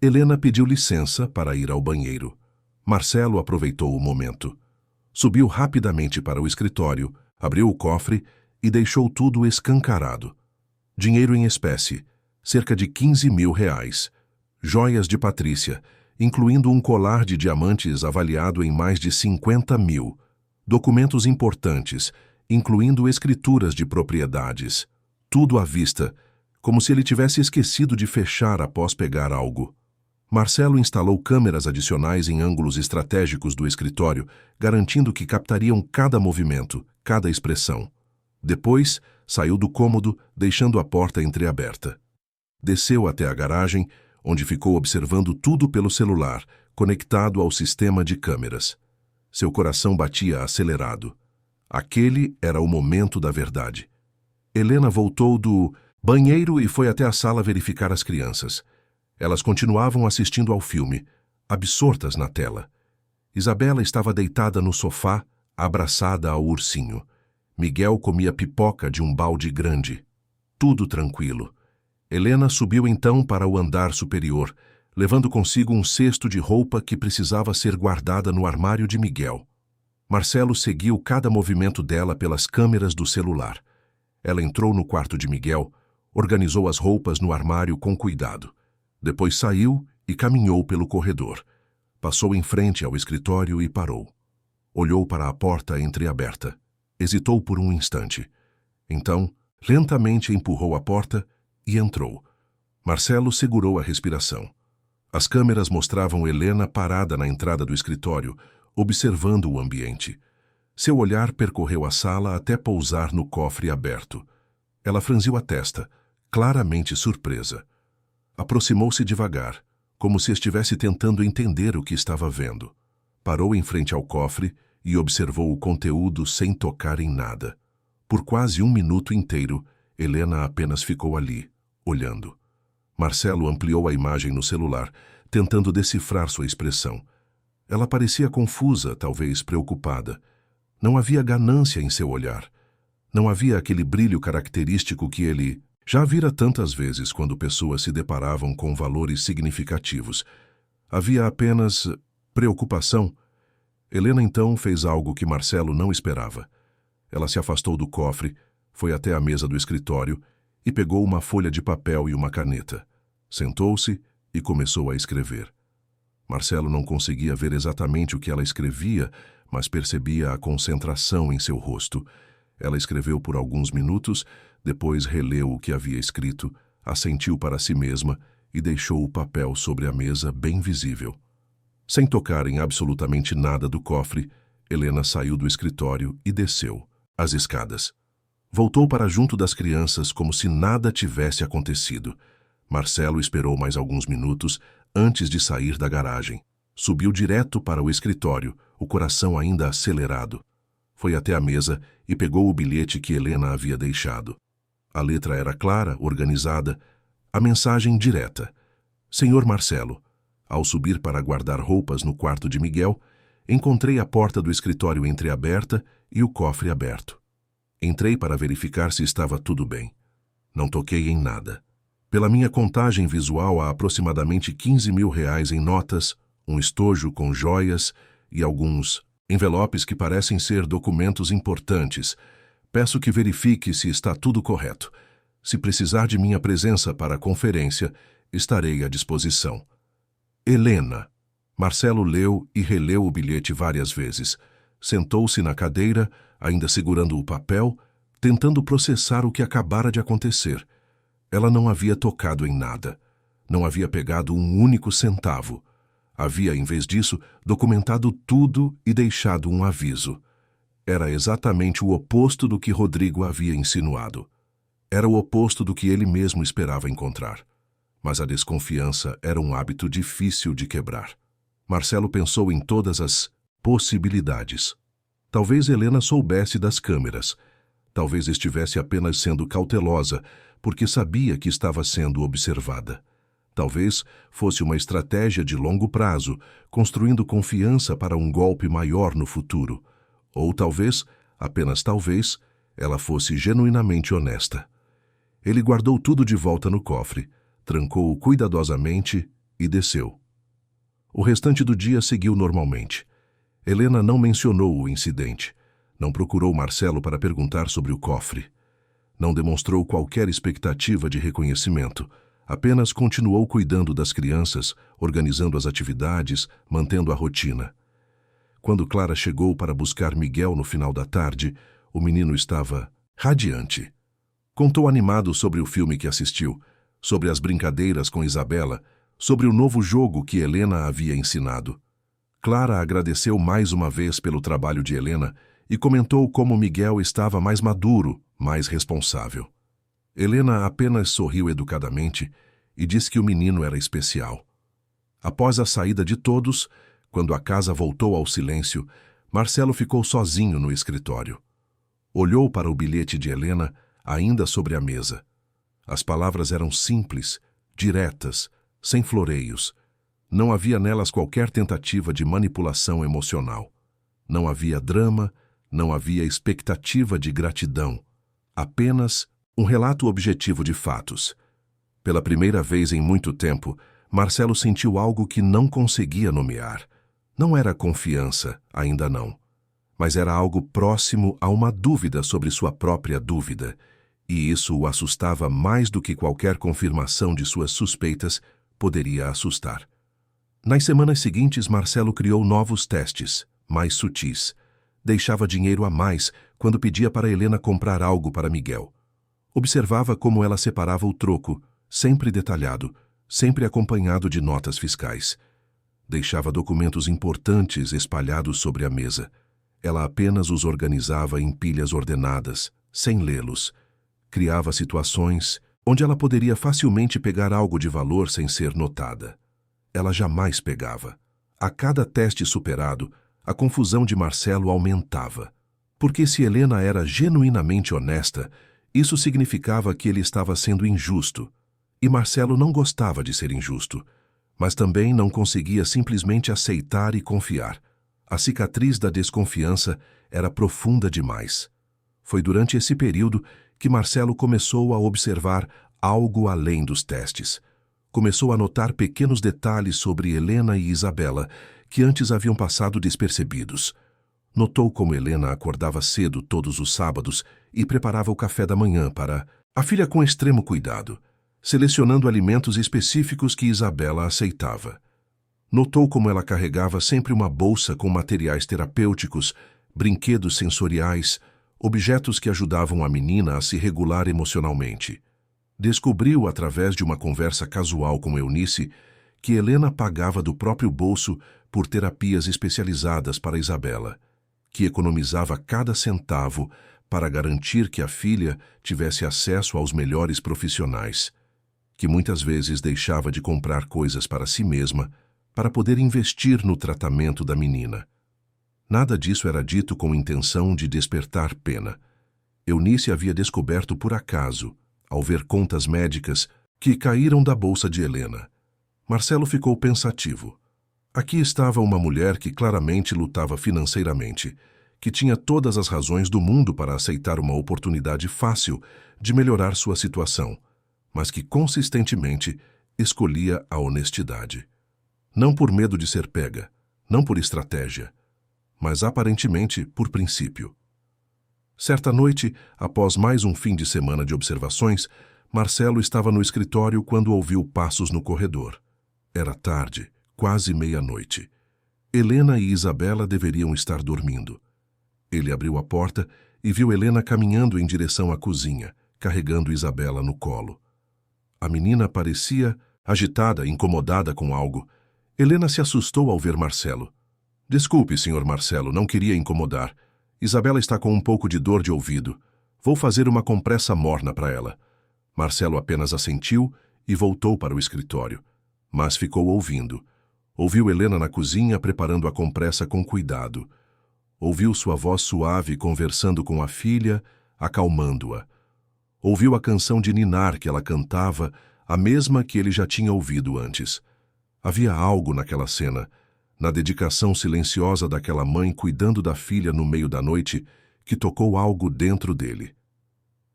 Helena pediu licença para ir ao banheiro. Marcelo aproveitou o momento. Subiu rapidamente para o escritório, abriu o cofre e deixou tudo escancarado. Dinheiro em espécie, cerca de 15 mil reais. Joias de Patrícia, incluindo um colar de diamantes avaliado em mais de 50 mil. Documentos importantes, incluindo escrituras de propriedades. Tudo à vista, como se ele tivesse esquecido de fechar após pegar algo. Marcelo instalou câmeras adicionais em ângulos estratégicos do escritório, garantindo que captariam cada movimento, cada expressão. Depois, saiu do cômodo, deixando a porta entreaberta. Desceu até a garagem, onde ficou observando tudo pelo celular, conectado ao sistema de câmeras. Seu coração batia acelerado. Aquele era o momento da verdade. Helena voltou do banheiro e foi até a sala verificar as crianças. Elas continuavam assistindo ao filme, absortas na tela. Isabela estava deitada no sofá, abraçada ao ursinho. Miguel comia pipoca de um balde grande. Tudo tranquilo. Helena subiu então para o andar superior, levando consigo um cesto de roupa que precisava ser guardada no armário de Miguel. Marcelo seguiu cada movimento dela pelas câmeras do celular. Ela entrou no quarto de Miguel, organizou as roupas no armário com cuidado. Depois saiu e caminhou pelo corredor. Passou em frente ao escritório e parou. Olhou para a porta entreaberta. Hesitou por um instante. Então, lentamente empurrou a porta e entrou. Marcelo segurou a respiração. As câmeras mostravam Helena parada na entrada do escritório, observando o ambiente. Seu olhar percorreu a sala até pousar no cofre aberto. Ela franziu a testa, claramente surpresa. Aproximou-se devagar, como se estivesse tentando entender o que estava vendo. Parou em frente ao cofre e observou o conteúdo sem tocar em nada. Por quase um minuto inteiro, Helena apenas ficou ali, olhando. Marcelo ampliou a imagem no celular, tentando decifrar sua expressão. Ela parecia confusa, talvez preocupada. Não havia ganância em seu olhar. Não havia aquele brilho característico que ele já vira tantas vezes quando pessoas se deparavam com valores significativos. Havia apenas preocupação. Helena então fez algo que Marcelo não esperava. Ela se afastou do cofre, foi até a mesa do escritório e pegou uma folha de papel e uma caneta. Sentou-se e começou a escrever. Marcelo não conseguia ver exatamente o que ela escrevia, mas percebia a concentração em seu rosto. Ela escreveu por alguns minutos, depois releu o que havia escrito, assentiu para si mesma e deixou o papel sobre a mesa bem visível. Sem tocar em absolutamente nada do cofre, Helena saiu do escritório e desceu as escadas. Voltou para junto das crianças como se nada tivesse acontecido. Marcelo esperou mais alguns minutos antes de sair da garagem. Subiu direto para o escritório, o coração ainda acelerado. Foi até a mesa e pegou o bilhete que Helena havia deixado. A letra era clara, organizada, a mensagem direta. Senhor Marcelo, ao subir para guardar roupas no quarto de Miguel, encontrei a porta do escritório entreaberta e o cofre aberto. Entrei para verificar se estava tudo bem. Não toquei em nada. Pela minha contagem visual, há aproximadamente R$ 15.000 em notas, um estojo com joias e alguns envelopes que parecem ser documentos importantes. Peço que verifique se está tudo correto. Se precisar de minha presença para a conferência, estarei à disposição. Helena. Marcelo leu e releu o bilhete várias vezes. Sentou-se na cadeira, ainda segurando o papel, tentando processar o que acabara de acontecer. Ela não havia tocado em nada. Não havia pegado um único centavo. Havia, em vez disso, documentado tudo e deixado um aviso. Era exatamente o oposto do que Rodrigo havia insinuado. Era o oposto do que ele mesmo esperava encontrar. Mas a desconfiança era um hábito difícil de quebrar. Marcelo pensou em todas as possibilidades. Talvez Helena soubesse das câmeras. Talvez estivesse apenas sendo cautelosa, porque sabia que estava sendo observada. Talvez fosse uma estratégia de longo prazo, construindo confiança para um golpe maior no futuro. Ou talvez, apenas talvez, ela fosse genuinamente honesta. Ele guardou tudo de volta no cofre, trancou-o cuidadosamente e desceu. O restante do dia seguiu normalmente. Helena não mencionou o incidente. Não procurou Marcelo para perguntar sobre o cofre. Não demonstrou qualquer expectativa de reconhecimento. Apenas continuou cuidando das crianças, organizando as atividades, mantendo a rotina. Quando Clara chegou para buscar Miguel no final da tarde, o menino estava radiante. Contou animado sobre o filme que assistiu, sobre as brincadeiras com Isabela, sobre o novo jogo que Helena havia ensinado. Clara agradeceu mais uma vez pelo trabalho de Helena e comentou como Miguel estava mais maduro, mais responsável. Helena apenas sorriu educadamente e disse que o menino era especial. Após a saída de todos, quando a casa voltou ao silêncio, Marcelo ficou sozinho no escritório. Olhou para o bilhete de Helena, ainda sobre a mesa. As palavras eram simples, diretas, sem floreios. Não havia nelas qualquer tentativa de manipulação emocional. Não havia drama, não havia expectativa de gratidão. Apenas um relato objetivo de fatos. Pela primeira vez em muito tempo, Marcelo sentiu algo que não conseguia nomear. Não era confiança, ainda não. Mas era algo próximo a uma dúvida sobre sua própria dúvida. E isso o assustava mais do que qualquer confirmação de suas suspeitas poderia assustar. Nas semanas seguintes, Marcelo criou novos testes, mais sutis. Deixava dinheiro a mais quando pedia para Helena comprar algo para Miguel. Observava como ela separava o troco, sempre detalhado, sempre acompanhado de notas fiscais. Deixava documentos importantes espalhados sobre a mesa. Ela apenas os organizava em pilhas ordenadas, sem lê-los. Criava situações onde ela poderia facilmente pegar algo de valor sem ser notada. Ela jamais pegava. A cada teste superado, a confusão de Marcelo aumentava. Porque se Helena era genuinamente honesta, isso significava que ele estava sendo injusto. E Marcelo não gostava de ser injusto, mas também não conseguia simplesmente aceitar e confiar. A cicatriz da desconfiança era profunda demais. Foi durante esse período que Marcelo começou a observar algo além dos testes. Começou a notar pequenos detalhes sobre Helena e Isabela que antes haviam passado despercebidos. Notou como Helena acordava cedo todos os sábados e preparava o café da manhã para a filha com extremo cuidado, selecionando alimentos específicos que Isabela aceitava. Notou como ela carregava sempre uma bolsa com materiais terapêuticos, brinquedos sensoriais, objetos que ajudavam a menina a se regular emocionalmente. Descobriu, através de uma conversa casual com Eunice, que Helena pagava do próprio bolso por terapias especializadas para Isabela, que economizava cada centavo para garantir que a filha tivesse acesso aos melhores profissionais, que muitas vezes deixava de comprar coisas para si mesma para poder investir no tratamento da menina. Nada disso era dito com intenção de despertar pena. Eunice havia descoberto por acaso, ao ver contas médicas que caíram da bolsa de Helena. Marcelo ficou pensativo. Aqui estava uma mulher que claramente lutava financeiramente, que tinha todas as razões do mundo para aceitar uma oportunidade fácil de melhorar sua situação, mas que consistentemente escolhia a honestidade. Não por medo de ser pega, não por estratégia, mas aparentemente por princípio. Certa noite, após mais um fim de semana de observações, Marcelo estava no escritório quando ouviu passos no corredor. Era tarde, quase meia-noite. Helena e Isabela deveriam estar dormindo. Ele abriu a porta e viu Helena caminhando em direção à cozinha, carregando Isabela no colo. A menina parecia agitada, incomodada com algo. Helena se assustou ao ver Marcelo. Desculpe, senhor Marcelo, não queria incomodar. Isabela está com um pouco de dor de ouvido. Vou fazer uma compressa morna para ela. Marcelo apenas assentiu e voltou para o escritório, mas ficou ouvindo. Ouviu Helena na cozinha preparando a compressa com cuidado. Ouviu sua voz suave conversando com a filha, acalmando-a. Ouviu a canção de ninar que ela cantava, a mesma que ele já tinha ouvido antes. Havia algo naquela cena, na dedicação silenciosa daquela mãe cuidando da filha no meio da noite, que tocou algo dentro dele.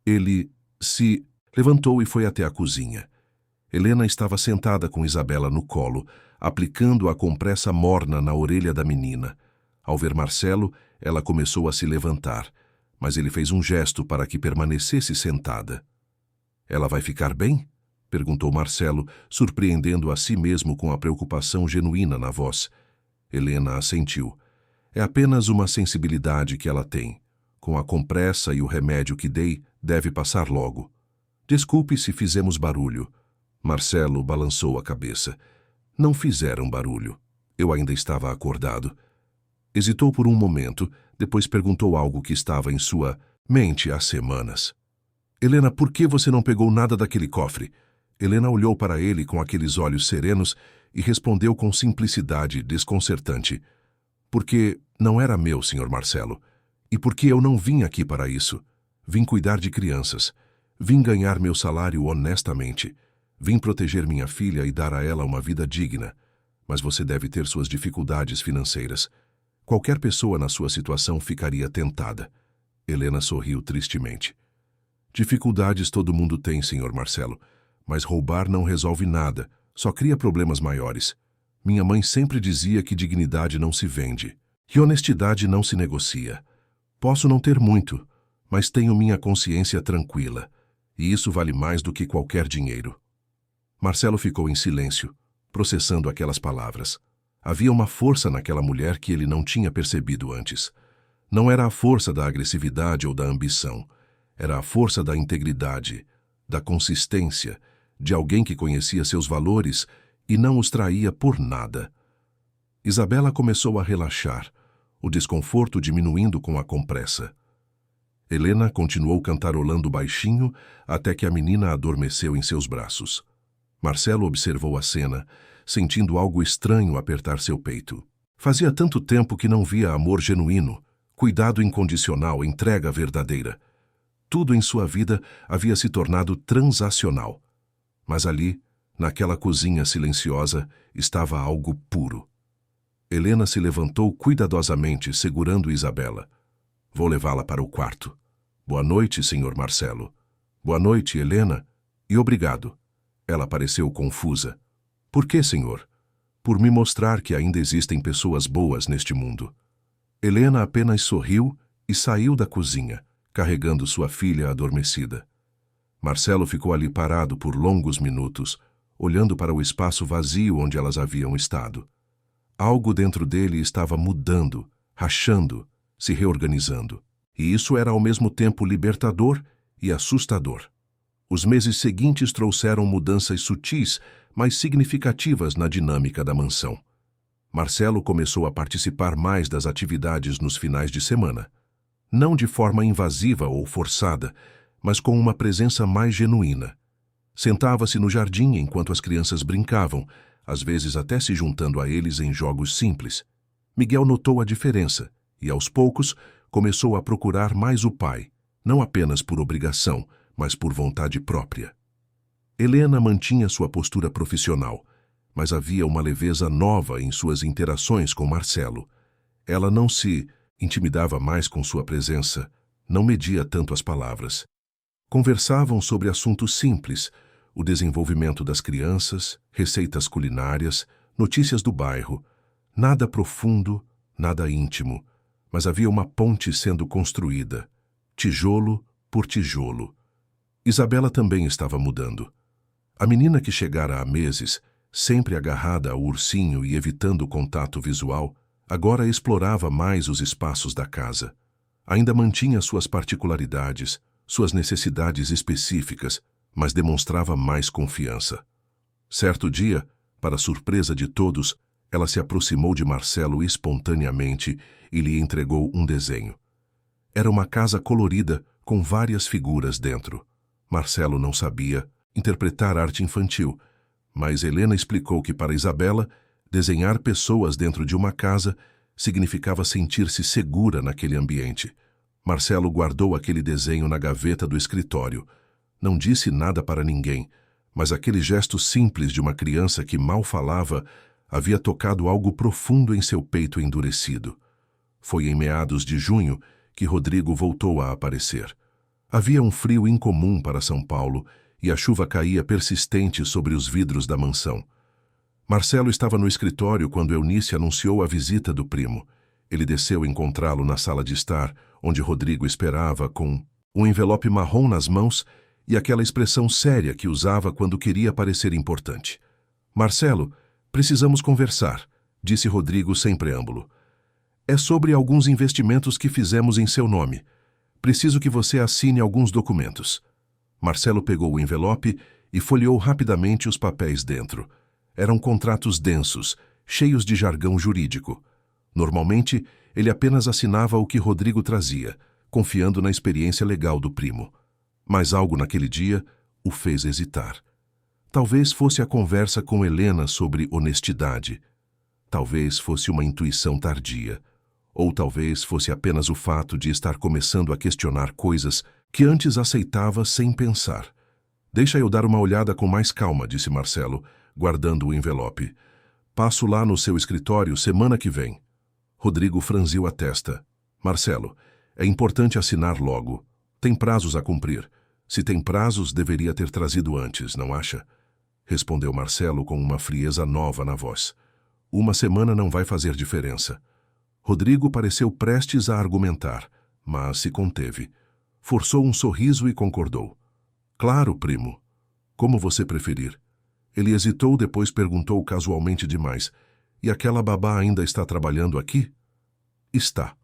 Ele se levantou e foi até a cozinha. Helena estava sentada com Isabela no colo, aplicando a compressa morna na orelha da menina. Ao ver Marcelo, ela começou a se levantar, mas ele fez um gesto para que permanecesse sentada. "Ela vai ficar bem?" perguntou Marcelo, surpreendendo a si mesmo com a preocupação genuína na voz. Helena assentiu. "É apenas uma sensibilidade que ela tem. Com a compressa e o remédio que dei, deve passar logo. Desculpe se fizemos barulho." Marcelo balançou a cabeça. "Não fizeram barulho. Eu ainda estava acordado." Hesitou por um momento, depois perguntou algo que estava em sua mente há semanas. "Helena, por que você não pegou nada daquele cofre?" Helena olhou para ele com aqueles olhos serenos e respondeu com simplicidade desconcertante. "Porque não era meu, senhor Marcelo. E porque eu não vim aqui para isso. Vim cuidar de crianças. Vim ganhar meu salário honestamente. Vim proteger minha filha e dar a ela uma vida digna. Mas você deve ter suas dificuldades financeiras. Qualquer pessoa na sua situação ficaria tentada." Helena sorriu tristemente. "Dificuldades todo mundo tem, senhor Marcelo. Mas roubar não resolve nada, só cria problemas maiores. Minha mãe sempre dizia que dignidade não se vende, e honestidade não se negocia. Posso não ter muito, mas tenho minha consciência tranquila, e isso vale mais do que qualquer dinheiro." Marcelo ficou em silêncio, processando aquelas palavras. Havia uma força naquela mulher que ele não tinha percebido antes. Não era a força da agressividade ou da ambição, era a força da integridade, da consistência, de alguém que conhecia seus valores e não os traía por nada. Isabela começou a relaxar, o desconforto diminuindo com a compressa. Helena continuou cantarolando baixinho até que a menina adormeceu em seus braços. Marcelo observou a cena, sentindo algo estranho apertar seu peito. Fazia tanto tempo que não via amor genuíno, cuidado incondicional, entrega verdadeira. Tudo em sua vida havia se tornado transacional. Mas ali, naquela cozinha silenciosa, estava algo puro. Helena se levantou cuidadosamente, segurando Isabela. "Vou levá-la para o quarto." "Boa noite, senhor Marcelo." "Boa noite, Helena. E obrigado." Ela pareceu confusa. "Por que, senhor?" "Por me mostrar que ainda existem pessoas boas neste mundo." Helena apenas sorriu e saiu da cozinha, carregando sua filha adormecida. Marcelo ficou ali parado por longos minutos, olhando para o espaço vazio onde elas haviam estado. Algo dentro dele estava mudando, rachando, se reorganizando. E isso era ao mesmo tempo libertador e assustador. Os meses seguintes trouxeram mudanças sutis, mas significativas na dinâmica da mansão. Marcelo começou a participar mais das atividades nos finais de semana. Não de forma invasiva ou forçada, mas com uma presença mais genuína. Sentava-se no jardim enquanto as crianças brincavam, às vezes até se juntando a eles em jogos simples. Miguel notou a diferença e, aos poucos, começou a procurar mais o pai, não apenas por obrigação, mas por vontade própria. Helena mantinha sua postura profissional, mas havia uma leveza nova em suas interações com Marcelo. Ela não se intimidava mais com sua presença, não media tanto as palavras. Conversavam sobre assuntos simples, o desenvolvimento das crianças, receitas culinárias, notícias do bairro. Nada profundo, nada íntimo, mas havia uma ponte sendo construída, tijolo por tijolo. Isabela também estava mudando. A menina que chegara há meses, sempre agarrada ao ursinho e evitando o contato visual, agora explorava mais os espaços da casa. Ainda mantinha suas particularidades, suas necessidades específicas, mas demonstrava mais confiança. Certo dia, para surpresa de todos, ela se aproximou de Marcelo espontaneamente e lhe entregou um desenho. Era uma casa colorida com várias figuras dentro. Marcelo não sabia interpretar arte infantil, mas Helena explicou que para Isabela, desenhar pessoas dentro de uma casa significava sentir-se segura naquele ambiente. Marcelo guardou aquele desenho na gaveta do escritório. Não disse nada para ninguém, mas aquele gesto simples de uma criança que mal falava havia tocado algo profundo em seu peito endurecido. Foi em meados de junho que Rodrigo voltou a aparecer. Havia um frio incomum para São Paulo e a chuva caía persistente sobre os vidros da mansão. Marcelo estava no escritório quando Eunice anunciou a visita do primo. Ele desceu encontrá-lo na sala de estar, onde Rodrigo esperava com um envelope marrom nas mãos e aquela expressão séria que usava quando queria parecer importante. Marcelo, precisamos conversar, disse Rodrigo sem preâmbulo. É sobre alguns investimentos que fizemos em seu nome. Preciso que você assine alguns documentos. Marcelo pegou o envelope e folheou rapidamente os papéis dentro. Eram contratos densos, cheios de jargão jurídico. Normalmente, ele apenas assinava o que Rodrigo trazia, confiando na experiência legal do primo. Mas algo naquele dia o fez hesitar. Talvez fosse a conversa com Helena sobre honestidade. Talvez fosse uma intuição tardia. Ou talvez fosse apenas o fato de estar começando a questionar coisas que antes aceitava sem pensar. Deixa eu dar uma olhada com mais calma, disse Marcelo, guardando o envelope. Passo lá no seu escritório semana que vem. Rodrigo franziu a testa. Marcelo, é importante assinar logo. Tem prazos a cumprir. Se tem prazos, deveria ter trazido antes, não acha? Respondeu Marcelo com uma frieza nova na voz. Uma semana não vai fazer diferença. Rodrigo pareceu prestes a argumentar, mas se conteve. Forçou um sorriso e concordou. Claro, primo. Como você preferir. Ele hesitou, depois perguntou casualmente demais. E aquela babá ainda está trabalhando aqui? Está.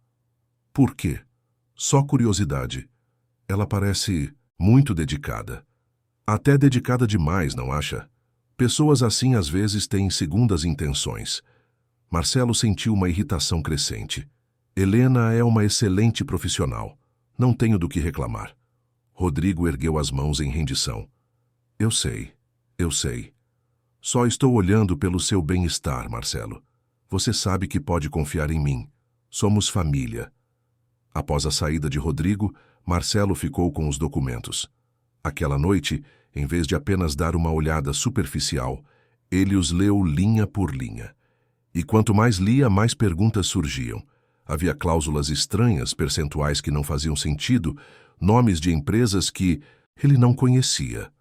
Por quê? Só curiosidade. Ela parece muito dedicada. Até dedicada demais, não acha? Pessoas assim às vezes têm segundas intenções. Marcelo sentiu uma irritação crescente. Helena é uma excelente profissional. Não tenho do que reclamar. Rodrigo ergueu as mãos em rendição. Eu sei. Só estou olhando pelo seu bem-estar, Marcelo. Você sabe que pode confiar em mim. Somos família. Após a saída de Rodrigo, Marcelo ficou com os documentos. Aquela noite, em vez de apenas dar uma olhada superficial, ele os leu linha por linha. E quanto mais lia, mais perguntas surgiam. Havia cláusulas estranhas, percentuais que não faziam sentido, nomes de empresas que ele não conhecia.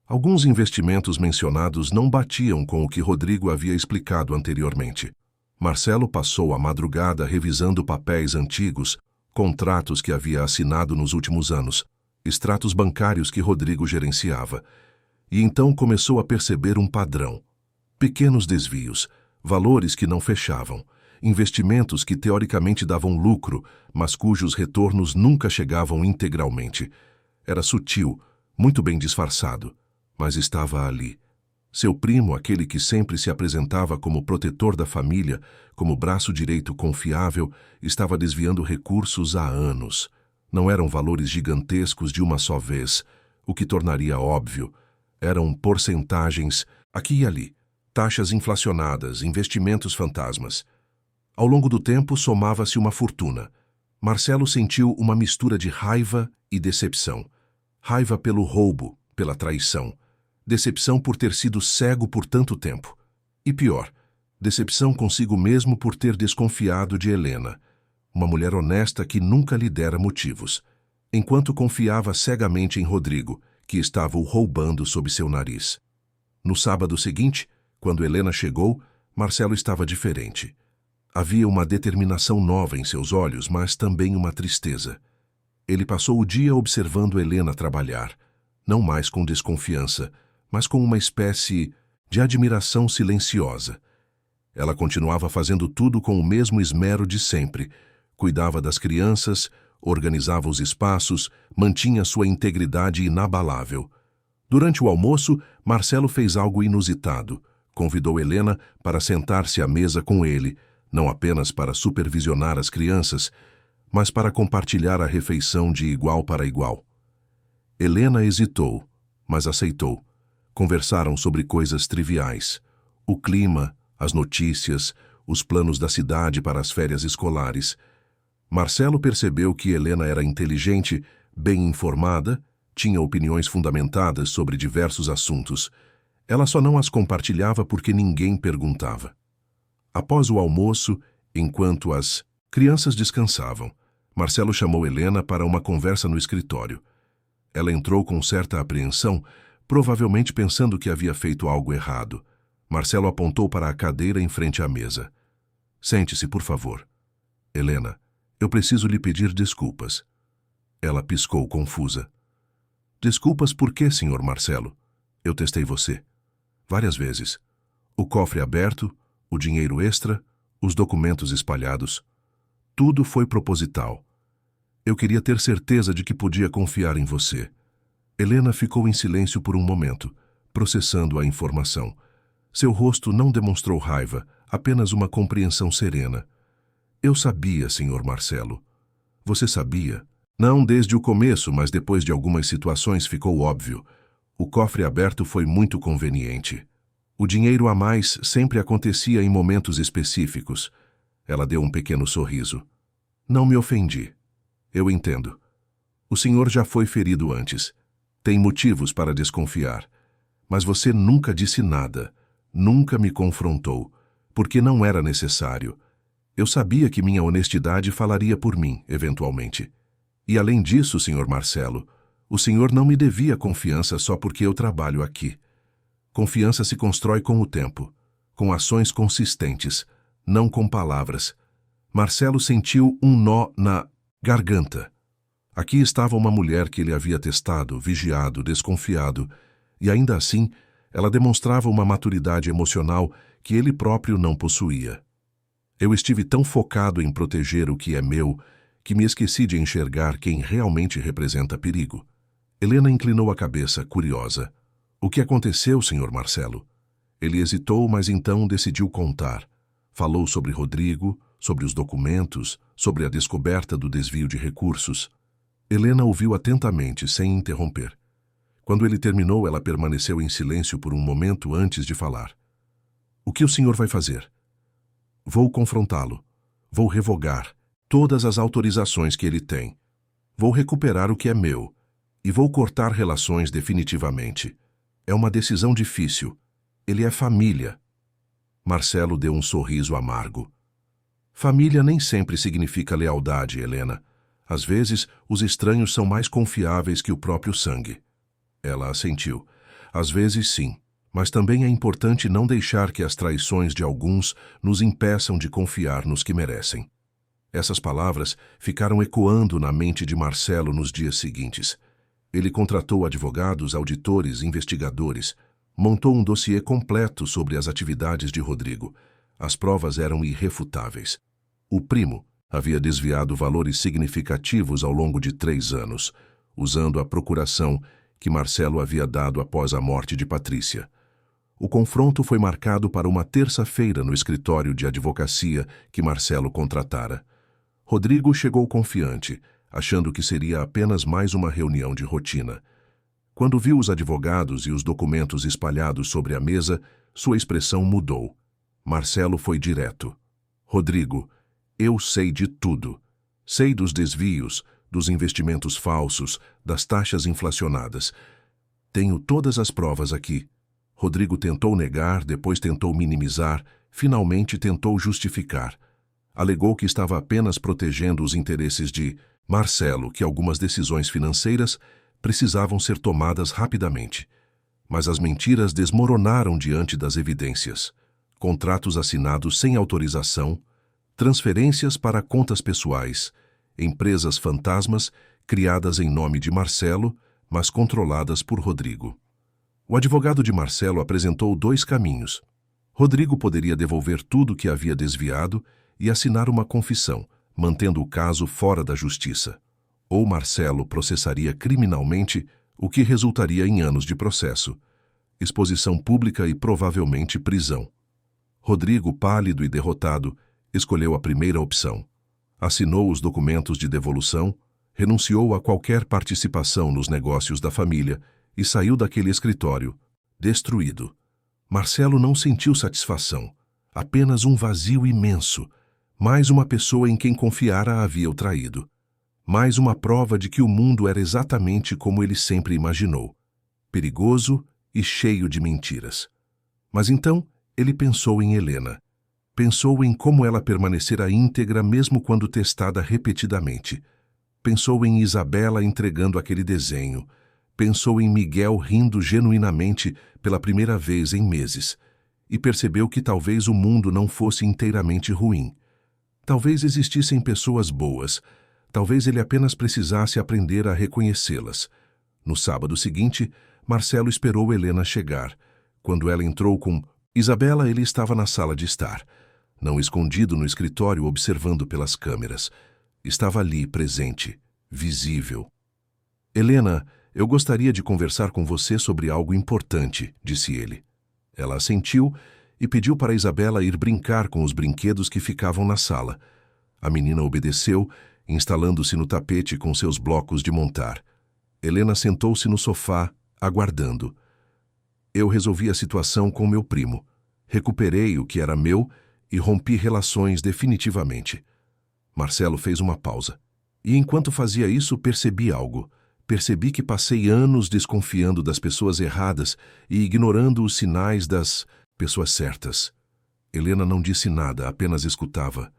Alguns investimentos mencionados não batiam com o que Rodrigo havia explicado anteriormente. Marcelo passou a madrugada revisando papéis antigos, contratos que havia assinado nos últimos anos, extratos bancários que Rodrigo gerenciava. E então começou a perceber um padrão. Pequenos desvios, valores que não fechavam, investimentos que teoricamente davam lucro, mas cujos retornos nunca chegavam integralmente. Era sutil, muito bem disfarçado, mas estava ali. Seu primo, aquele que sempre se apresentava como protetor da família, como braço direito confiável, estava desviando recursos há anos. Não eram valores gigantescos de uma só vez, o que tornaria óbvio. Eram porcentagens aqui e ali, taxas inflacionadas, investimentos fantasmas. Ao longo do tempo, somava-se uma fortuna. Marcelo sentiu uma mistura de raiva e decepção. Raiva pelo roubo, pela traição. Decepção por ter sido cego por tanto tempo. E pior, decepção consigo mesmo por ter desconfiado de Helena, uma mulher honesta que nunca lhe dera motivos, enquanto confiava cegamente em Rodrigo, que estava o roubando sob seu nariz. No sábado seguinte, quando Helena chegou, Marcelo estava diferente. Havia uma determinação nova em seus olhos, mas também uma tristeza. Ele passou o dia observando Helena trabalhar, não mais com desconfiança, mas com uma espécie de admiração silenciosa. Ela continuava fazendo tudo com o mesmo esmero de sempre. Cuidava das crianças, organizava os espaços, mantinha sua integridade inabalável. Durante o almoço, Marcelo fez algo inusitado. Convidou Helena para sentar-se à mesa com ele, não apenas para supervisionar as crianças, mas para compartilhar a refeição de igual para igual. Helena hesitou, mas aceitou. Conversaram sobre coisas triviais: o clima, as notícias, os planos da cidade para as férias escolares. Marcelo percebeu que Helena era inteligente, bem informada, tinha opiniões fundamentadas sobre diversos assuntos. Ela só não as compartilhava porque ninguém perguntava. Após o almoço, enquanto as crianças descansavam, Marcelo chamou Helena para uma conversa no escritório. Ela entrou com certa apreensão, provavelmente pensando que havia feito algo errado. Marcelo apontou para a cadeira em frente à mesa. Sente-se, por favor. Helena, eu preciso lhe pedir desculpas. Ela piscou confusa. Desculpas por quê, senhor Marcelo? Eu testei você. Várias vezes. O cofre aberto, o dinheiro extra, os documentos espalhados. Tudo foi proposital. Eu queria ter certeza de que podia confiar em você. Helena ficou em silêncio por um momento, processando a informação. Seu rosto não demonstrou raiva, apenas uma compreensão serena. Eu sabia, senhor Marcelo. Você sabia? Não desde o começo, mas depois de algumas situações ficou óbvio. O cofre aberto foi muito conveniente. O dinheiro a mais sempre acontecia em momentos específicos. Ela deu um pequeno sorriso. Não me ofendi. Eu entendo. O senhor já foi ferido antes. Tem motivos para desconfiar. Mas você nunca disse nada. Nunca me confrontou. Porque não era necessário. Eu sabia que minha honestidade falaria por mim, eventualmente. E além disso, senhor Marcelo, o senhor não me devia confiança só porque eu trabalho aqui. Confiança se constrói com o tempo, com ações consistentes, não com palavras. Marcelo sentiu um nó na garganta. Aqui estava uma mulher que ele havia testado, vigiado, desconfiado, e ainda assim, ela demonstrava uma maturidade emocional que ele próprio não possuía. Eu estive tão focado em proteger o que é meu, que me esqueci de enxergar quem realmente representa perigo. Helena inclinou a cabeça, curiosa. O que aconteceu, senhor Marcelo? Ele hesitou, mas então decidiu contar. Falou sobre Rodrigo, sobre os documentos, sobre a descoberta do desvio de recursos. Helena ouviu atentamente, sem interromper. Quando ele terminou, ela permaneceu em silêncio por um momento antes de falar. O que o senhor vai fazer? Vou confrontá-lo. Vou revogar todas as autorizações que ele tem. Vou recuperar o que é meu. E vou cortar relações definitivamente. É uma decisão difícil. Ele é família. Marcelo deu um sorriso amargo. Família nem sempre significa lealdade, Helena. Às vezes, os estranhos são mais confiáveis que o próprio sangue. Ela assentiu. Às vezes, sim. Mas também é importante não deixar que as traições de alguns nos impeçam de confiar nos que merecem. Essas palavras ficaram ecoando na mente de Marcelo nos dias seguintes. Ele contratou advogados, auditores, investigadores, montou um dossiê completo sobre as atividades de Rodrigo. As provas eram irrefutáveis. O primo havia desviado valores significativos ao longo de 3 anos, usando a procuração que Marcelo havia dado após a morte de Patrícia. O confronto foi marcado para uma terça-feira no escritório de advocacia que Marcelo contratara. Rodrigo chegou confiante, achando que seria apenas mais uma reunião de rotina. Quando viu os advogados e os documentos espalhados sobre a mesa, sua expressão mudou. Marcelo foi direto. Rodrigo, eu sei de tudo. Sei dos desvios, dos investimentos falsos, das taxas inflacionadas. Tenho todas as provas aqui. Rodrigo tentou negar, depois tentou minimizar, finalmente tentou justificar. Alegou que estava apenas protegendo os interesses de Marcelo, que algumas decisões financeiras precisavam ser tomadas rapidamente. Mas as mentiras desmoronaram diante das evidências. Contratos assinados sem autorização, transferências para contas pessoais, empresas fantasmas criadas em nome de Marcelo, mas controladas por Rodrigo. O advogado de Marcelo apresentou 2 caminhos. Rodrigo poderia devolver tudo que havia desviado e assinar uma confissão, mantendo o caso fora da justiça. Ou Marcelo processaria criminalmente, o que resultaria em anos de processo, exposição pública e provavelmente prisão. Rodrigo, pálido e derrotado, escolheu a primeira opção. Assinou os documentos de devolução, renunciou a qualquer participação nos negócios da família e saiu daquele escritório, destruído. Marcelo não sentiu satisfação, apenas um vazio imenso. Mais uma pessoa em quem confiara havia o traído. Mais uma prova de que o mundo era exatamente como ele sempre imaginou, perigoso e cheio de mentiras. Mas então ele pensou em Helena. Pensou em como ela permanecera íntegra mesmo quando testada repetidamente. Pensou em Isabela entregando aquele desenho. Pensou em Miguel rindo genuinamente pela primeira vez em meses. E percebeu que talvez o mundo não fosse inteiramente ruim. Talvez existissem pessoas boas. Talvez ele apenas precisasse aprender a reconhecê-las. No sábado seguinte, Marcelo esperou Helena chegar. Quando ela entrou com Isabela, ele estava na sala de estar, não escondido no escritório observando pelas câmeras. Estava ali, presente, visível. Helena, eu gostaria de conversar com você sobre algo importante, disse ele. Ela assentiu e pediu para Isabela ir brincar com os brinquedos que ficavam na sala. A menina obedeceu, instalando-se no tapete com seus blocos de montar. Helena sentou-se no sofá, aguardando. Eu resolvi a situação com meu primo. Recuperei o que era meu e rompi relações definitivamente. Marcelo fez uma pausa. E enquanto fazia isso, percebi algo. Percebi que passei anos desconfiando das pessoas erradas e ignorando os sinais das pessoas certas. Helena não disse nada, apenas escutava.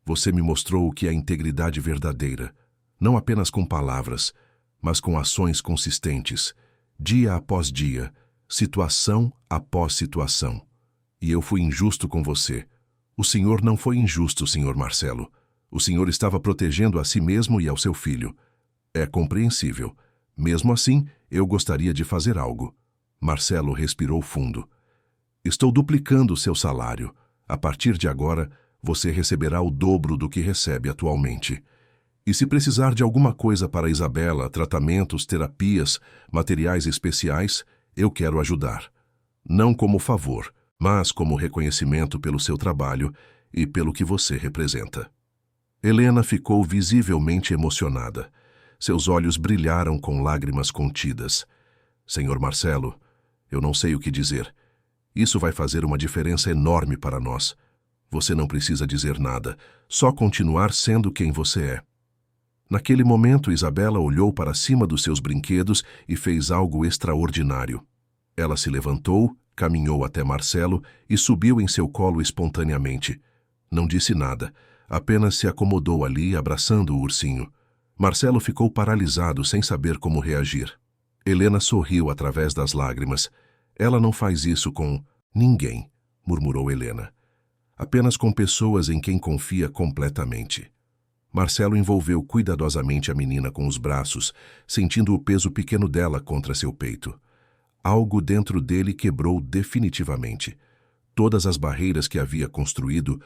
Você me mostrou o que é integridade verdadeira, não apenas com palavras, mas com ações consistentes, dia após dia, situação após situação. E eu fui injusto com você. O senhor não foi injusto, senhor Marcelo. O senhor estava protegendo a si mesmo e ao seu filho. É compreensível. Mesmo assim, eu gostaria de fazer algo. Marcelo respirou fundo. Estou duplicando seu salário. A partir de agora, você receberá o dobro do que recebe atualmente. E se precisar de alguma coisa para Isabela, tratamentos, terapias, materiais especiais, eu quero ajudar. Não como favor, mas como reconhecimento pelo seu trabalho e pelo que você representa. Helena ficou visivelmente emocionada. Seus olhos brilharam com lágrimas contidas. Senhor Marcelo, eu não sei o que dizer. Isso vai fazer uma diferença enorme para nós. Você não precisa dizer nada, só continuar sendo quem você é. Naquele momento, Isabela olhou para cima dos seus brinquedos e fez algo extraordinário. Ela se levantou, caminhou até Marcelo e subiu em seu colo espontaneamente. Não disse nada, apenas se acomodou ali, abraçando o ursinho. Marcelo ficou paralisado, sem saber como reagir. Helena sorriu através das lágrimas. Ela não faz isso com ninguém, murmurou Helena. Apenas com pessoas em quem confia completamente. Marcelo envolveu cuidadosamente a menina com os braços, sentindo o peso pequeno dela contra seu peito. Algo dentro dele quebrou definitivamente. Todas as barreiras que havia construído,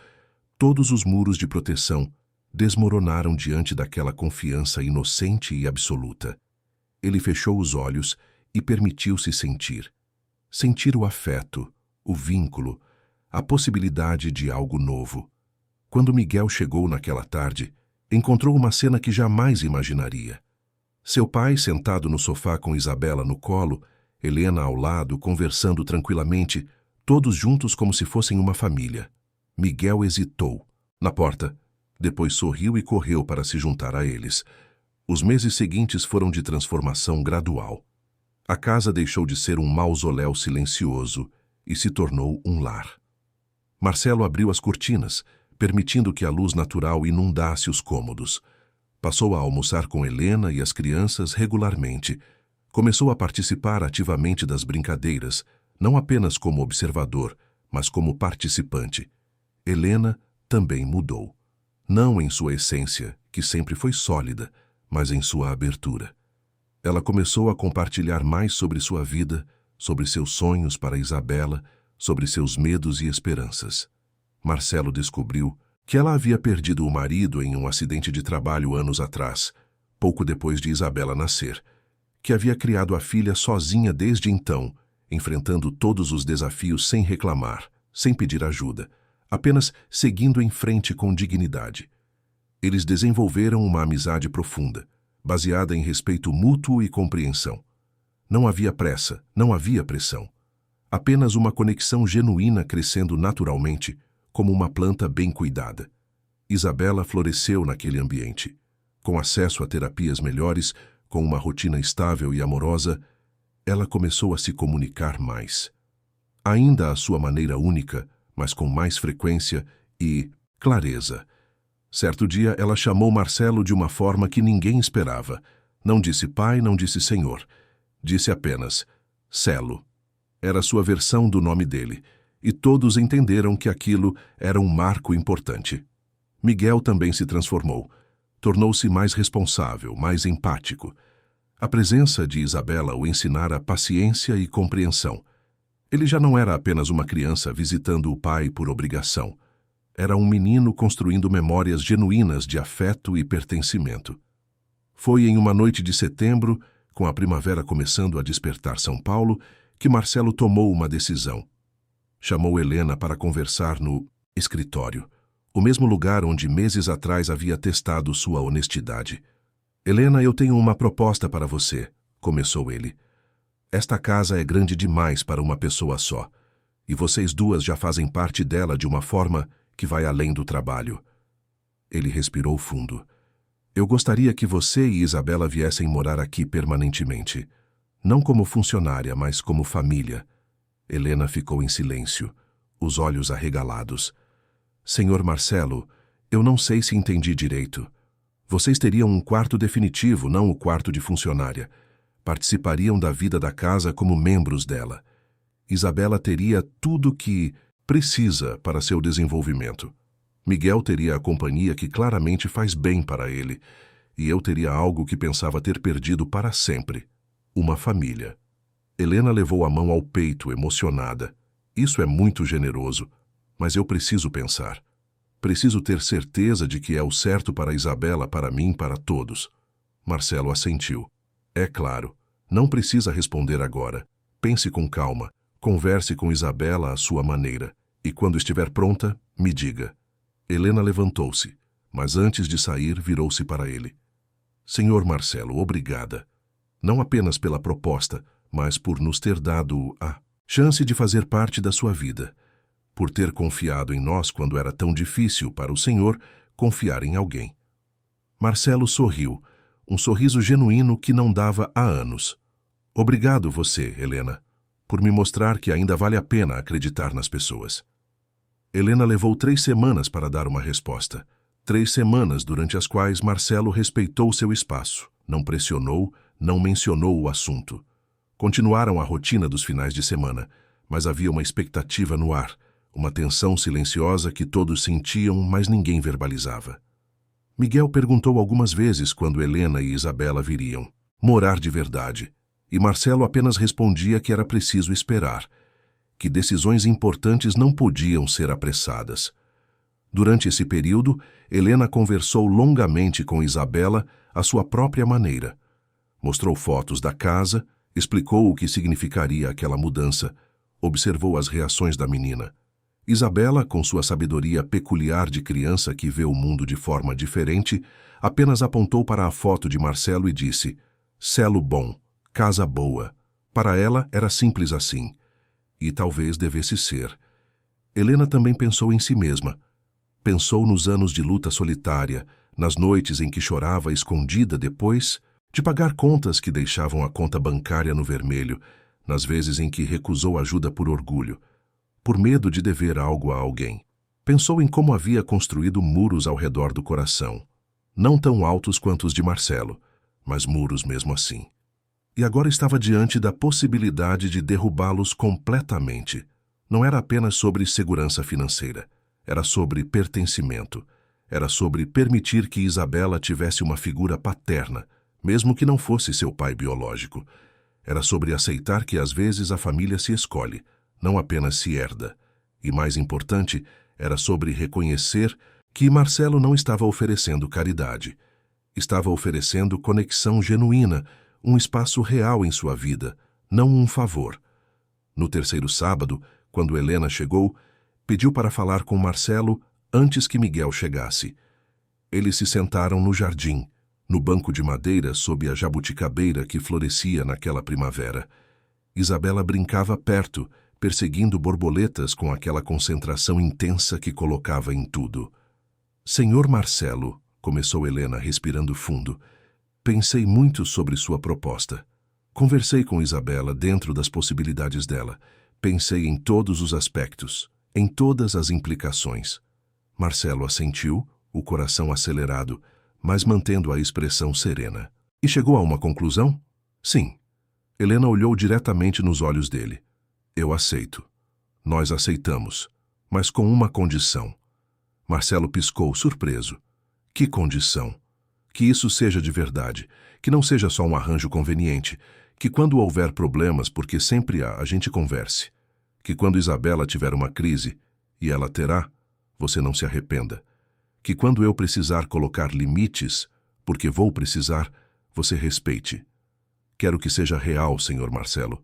todos os muros de proteção, desmoronaram diante daquela confiança inocente e absoluta. Ele fechou os olhos e permitiu-se sentir. Sentir o afeto, o vínculo, a possibilidade de algo novo. Quando Miguel chegou naquela tarde, encontrou uma cena que jamais imaginaria. Seu pai, sentado no sofá com Isabela no colo, Helena ao lado, conversando tranquilamente, todos juntos como se fossem uma família. Miguel hesitou. Na porta. Depois sorriu e correu para se juntar a eles. Os meses seguintes foram de transformação gradual. A casa deixou de ser um mausoléu silencioso e se tornou um lar. Marcelo abriu as cortinas, permitindo que a luz natural inundasse os cômodos. Passou a almoçar com Helena e as crianças regularmente. Começou a participar ativamente das brincadeiras, não apenas como observador, mas como participante. Helena também mudou. Não em sua essência, que sempre foi sólida, mas em sua abertura. Ela começou a compartilhar mais sobre sua vida, sobre seus sonhos para Isabela, sobre seus medos e esperanças. Marcelo descobriu que ela havia perdido o marido em um acidente de trabalho anos atrás, pouco depois de Isabela nascer, que havia criado a filha sozinha desde então, enfrentando todos os desafios sem reclamar, sem pedir ajuda, apenas seguindo em frente com dignidade. Eles desenvolveram uma amizade profunda, baseada em respeito mútuo e compreensão. Não havia pressa, não havia pressão. Apenas uma conexão genuína crescendo naturalmente, como uma planta bem cuidada. Isabela floresceu naquele ambiente. Com acesso a terapias melhores, com uma rotina estável e amorosa, ela começou a se comunicar mais. Ainda à sua maneira única, mas com mais frequência e clareza. Certo dia, ela chamou Marcelo de uma forma que ninguém esperava. Não disse pai, não disse senhor. Disse apenas Celo. Era sua versão do nome dele, e todos entenderam que aquilo era um marco importante. Miguel também se transformou. Tornou-se mais responsável, mais empático. A presença de Isabela o ensinara paciência e compreensão. Ele já não era apenas uma criança visitando o pai por obrigação. Era um menino construindo memórias genuínas de afeto e pertencimento. Foi em uma noite de setembro, com a primavera começando a despertar São Paulo, que Marcelo tomou uma decisão. Chamou Helena para conversar no escritório, o mesmo lugar onde meses atrás havia testado sua honestidade. Helena, eu tenho uma proposta para você, começou ele. Esta casa é grande demais para uma pessoa só, e vocês duas já fazem parte dela de uma forma que vai além do trabalho. Ele respirou fundo. Eu gostaria que você e Isabela viessem morar aqui permanentemente. Não como funcionária, mas como família. Helena ficou em silêncio, os olhos arregalados. Senhor Marcelo, eu não sei se entendi direito. Vocês teriam um quarto definitivo, não o quarto de funcionária. Participariam da vida da casa como membros dela. Isabela teria tudo o que precisa para seu desenvolvimento. Miguel teria a companhia que claramente faz bem para ele, e eu teria algo que pensava ter perdido para sempre. Uma família. Helena levou a mão ao peito, emocionada. Isso é muito generoso, mas eu preciso pensar. Preciso ter certeza de que é o certo para Isabela, para mim, para todos. Marcelo assentiu. É claro, não precisa responder agora. Pense com calma, converse com Isabela à sua maneira, e quando estiver pronta, me diga. Helena levantou-se, mas antes de sair, virou-se para ele. Senhor Marcelo, obrigada. Não apenas pela proposta, mas por nos ter dado a chance de fazer parte da sua vida. Por ter confiado em nós quando era tão difícil para o senhor confiar em alguém. Marcelo sorriu, um sorriso genuíno que não dava há anos. Obrigado você, Helena, por me mostrar que ainda vale a pena acreditar nas pessoas. Helena levou 3 semanas para dar uma resposta. 3 semanas durante as quais Marcelo respeitou seu espaço, não pressionou, não mencionou o assunto. Continuaram a rotina dos finais de semana, mas havia uma expectativa no ar, uma tensão silenciosa que todos sentiam, mas ninguém verbalizava. Miguel perguntou algumas vezes quando Helena e Isabela viriam morar de verdade, e Marcelo apenas respondia que era preciso esperar, que decisões importantes não podiam ser apressadas. Durante esse período, Helena conversou longamente com Isabela à sua própria maneira. Mostrou fotos da casa, explicou o que significaria aquela mudança, observou as reações da menina. Isabela, com sua sabedoria peculiar de criança que vê o mundo de forma diferente, apenas apontou para a foto de Marcelo e disse: "Celo bom, casa boa." Para ela era simples assim. E talvez devesse ser. Helena também pensou em si mesma. Pensou nos anos de luta solitária, nas noites em que chorava escondida depois de pagar contas que deixavam a conta bancária no vermelho, nas vezes em que recusou ajuda por orgulho, por medo de dever algo a alguém. Pensou em como havia construído muros ao redor do coração, não tão altos quanto os de Marcelo, mas muros mesmo assim. E agora estava diante da possibilidade de derrubá-los completamente. Não era apenas sobre segurança financeira, era sobre pertencimento, era sobre permitir que Isabela tivesse uma figura paterna, mesmo que não fosse seu pai biológico. Era sobre aceitar que às vezes a família se escolhe, não apenas se herda. E mais importante, era sobre reconhecer que Marcelo não estava oferecendo caridade. Estava oferecendo conexão genuína, um espaço real em sua vida, não um favor. No terceiro sábado, quando Helena chegou, pediu para falar com Marcelo antes que Miguel chegasse. Eles se sentaram no jardim, no banco de madeira sob a jabuticabeira que florescia naquela primavera. Isabela brincava perto, perseguindo borboletas com aquela concentração intensa que colocava em tudo. "Senhor Marcelo", começou Helena respirando fundo, "pensei muito sobre sua proposta. Conversei com Isabela dentro das possibilidades dela. Pensei em todos os aspectos, em todas as implicações." Marcelo assentiu, o coração acelerado, mas mantendo a expressão serena. "E chegou a uma conclusão?" "Sim." Helena olhou diretamente nos olhos dele. "Eu aceito." "Nós aceitamos, mas com uma condição." Marcelo piscou, surpreso. "Que condição?" "Que isso seja de verdade, que não seja só um arranjo conveniente, que quando houver problemas, porque sempre há, a gente converse. Que quando Isabela tiver uma crise, e ela terá, você não se arrependa. Que quando eu precisar colocar limites, porque vou precisar, você respeite. Quero que seja real, senhor Marcelo,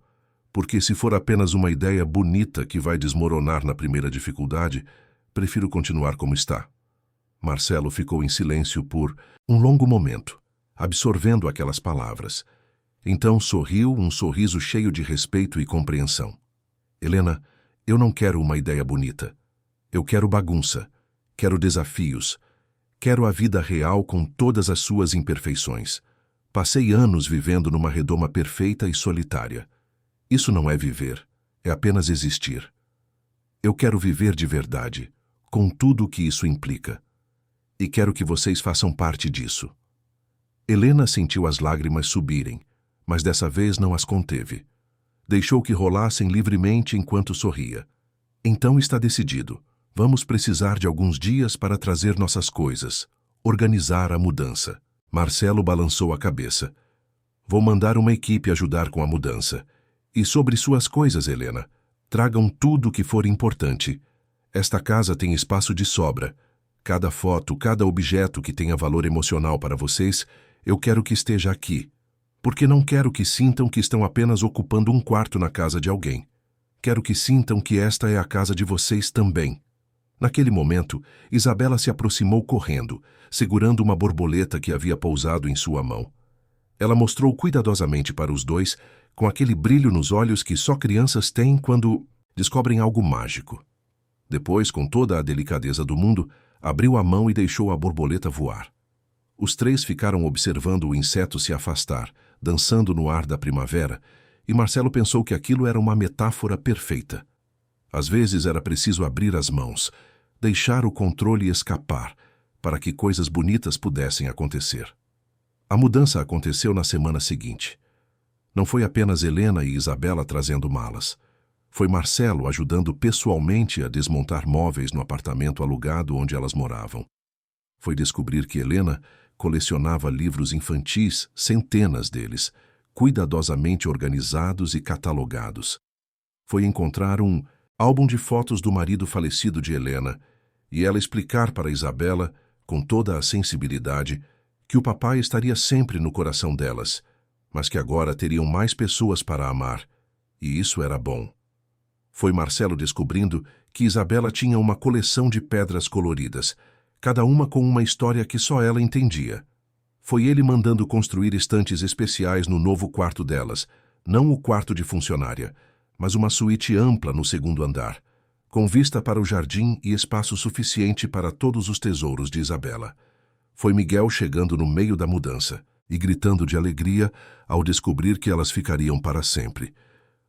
porque se for apenas uma ideia bonita que vai desmoronar na primeira dificuldade, prefiro continuar como está." Marcelo ficou em silêncio por um longo momento, absorvendo aquelas palavras. Então sorriu, um sorriso cheio de respeito e compreensão. "Helena, eu não quero uma ideia bonita. Eu quero bagunça. Quero desafios. Quero a vida real com todas as suas imperfeições. Passei anos vivendo numa redoma perfeita e solitária. Isso não é viver, é apenas existir. Eu quero viver de verdade, com tudo o que isso implica. E quero que vocês façam parte disso." Helena sentiu as lágrimas subirem, mas dessa vez não as conteve. Deixou que rolassem livremente enquanto sorria. "Então está decidido. Vamos precisar de alguns dias para trazer nossas coisas, organizar a mudança." Marcelo balançou a cabeça. "Vou mandar uma equipe ajudar com a mudança. E sobre suas coisas, Helena, tragam tudo o que for importante. Esta casa tem espaço de sobra. Cada foto, cada objeto que tenha valor emocional para vocês, eu quero que esteja aqui. Porque não quero que sintam que estão apenas ocupando um quarto na casa de alguém. Quero que sintam que esta é a casa de vocês também." Naquele momento, Isabela se aproximou correndo, segurando uma borboleta que havia pousado em sua mão. Ela mostrou cuidadosamente para os dois, com aquele brilho nos olhos que só crianças têm quando descobrem algo mágico. Depois, com toda a delicadeza do mundo, abriu a mão e deixou a borboleta voar. Os três ficaram observando o inseto se afastar, dançando no ar da primavera, e Marcelo pensou que aquilo era uma metáfora perfeita. Às vezes era preciso abrir as mãos, deixar o controle escapar, para que coisas bonitas pudessem acontecer. A mudança aconteceu na semana seguinte. Não foi apenas Helena e Isabela trazendo malas. Foi Marcelo ajudando pessoalmente a desmontar móveis no apartamento alugado onde elas moravam. Foi descobrir que Helena colecionava livros infantis, centenas deles, cuidadosamente organizados e catalogados. foi encontrar um álbum de fotos do marido falecido de Helena e ela explicar para Isabela, com toda a sensibilidade, que o papai estaria sempre no coração delas, mas que agora teriam mais pessoas para amar, e isso era bom. Foi Marcelo descobrindo que Isabela tinha uma coleção de pedras coloridas, cada uma com uma história que só ela entendia. Foi ele mandando construir estantes especiais no novo quarto delas, não o quarto de funcionária, mas uma suíte ampla no segundo andar, com vista para o jardim e espaço suficiente para todos os tesouros de Isabela. Foi Miguel chegando no meio da mudança e gritando de alegria ao descobrir que elas ficariam para sempre.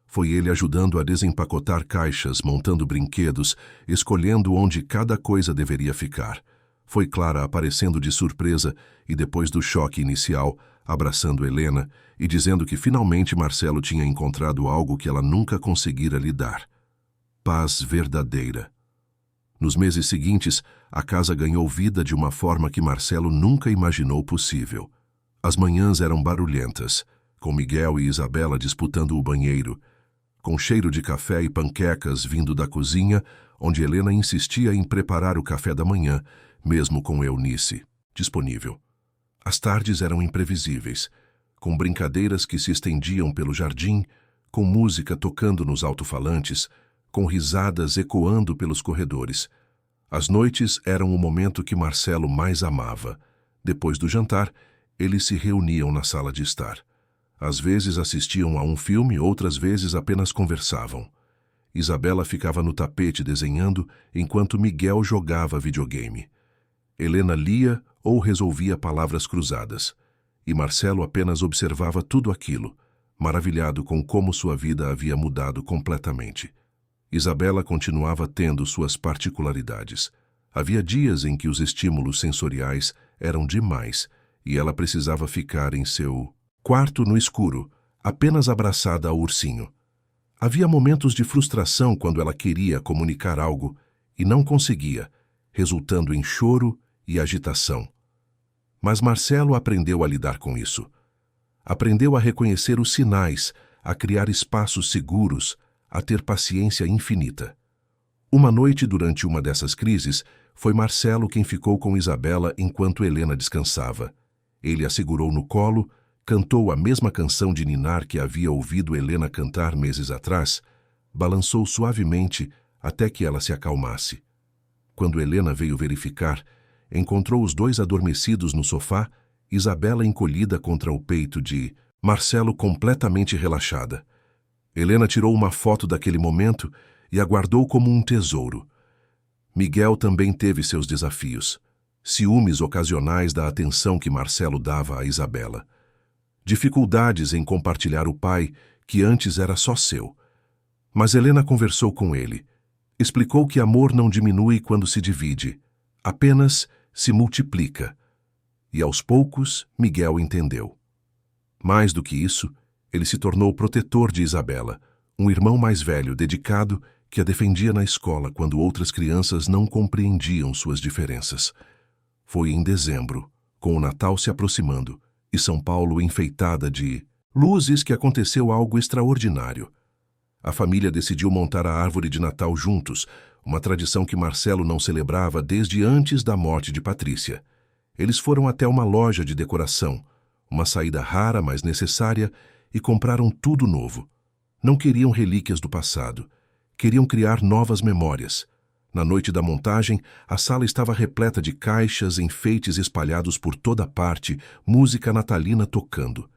Foi ele ajudando a desempacotar caixas, montando brinquedos, escolhendo onde cada coisa deveria ficar. Foi Clara aparecendo de surpresa e, depois do choque inicial, abraçando Helena e dizendo que finalmente Marcelo tinha encontrado algo que ela nunca conseguira lhe dar: paz verdadeira. Nos meses seguintes, a casa ganhou vida de uma forma que Marcelo nunca imaginou possível. As manhãs eram barulhentas, com Miguel e Isabela disputando o banheiro, com cheiro de café e panquecas vindo da cozinha, onde Helena insistia em preparar o café da manhã, mesmo com Eunice disponível. As tardes eram imprevisíveis, com brincadeiras que se estendiam pelo jardim, com música tocando nos alto-falantes, com risadas ecoando pelos corredores. As noites eram o momento que Marcelo mais amava. Depois do jantar, eles se reuniam na sala de estar. Às vezes assistiam a um filme, outras vezes apenas conversavam. Isabela ficava no tapete desenhando, enquanto Miguel jogava videogame. Helena lia ou resolvia palavras cruzadas, e Marcelo apenas observava tudo aquilo, maravilhado com como sua vida havia mudado completamente. Isabela continuava tendo suas particularidades. Havia dias em que os estímulos sensoriais eram demais e ela precisava ficar em seu quarto no escuro, apenas abraçada ao ursinho. Havia momentos de frustração quando ela queria comunicar algo e não conseguia, resultando em choro e agitação. Mas Marcelo aprendeu a lidar com isso. Aprendeu a reconhecer os sinais, a criar espaços seguros, a ter paciência infinita. Uma noite, durante uma dessas crises, foi Marcelo quem ficou com Isabela enquanto Helena descansava. Ele a segurou no colo, cantou a mesma canção de ninar que havia ouvido Helena cantar meses atrás, balançou suavemente até que ela se acalmasse. Quando Helena veio verificar, encontrou os dois adormecidos no sofá, Isabela encolhida contra o peito de Marcelo completamente relaxada. Helena tirou uma foto daquele momento e a guardou como um tesouro. Miguel também teve seus desafios, ciúmes ocasionais da atenção que Marcelo dava a Isabela. Dificuldades em compartilhar o pai, que antes era só seu. Mas Helena conversou com ele. Explicou que amor não diminui quando se divide, apenas se multiplica. E aos poucos, Miguel entendeu. Mais do que isso, ele se tornou protetor de Isabela, um irmão mais velho, dedicado, que a defendia na escola quando outras crianças não compreendiam suas diferenças. Foi em dezembro, com o Natal se aproximando, e São Paulo enfeitada de luzes, que aconteceu algo extraordinário. A família decidiu montar a árvore de Natal juntos, uma tradição que Marcelo não celebrava desde antes da morte de Patrícia. Eles foram até uma loja de decoração, uma saída rara, mas necessária, e compraram tudo novo. Não queriam relíquias do passado. Queriam criar novas memórias. Na noite da montagem, a sala estava repleta de caixas, enfeites espalhados por toda parte, música natalina tocando.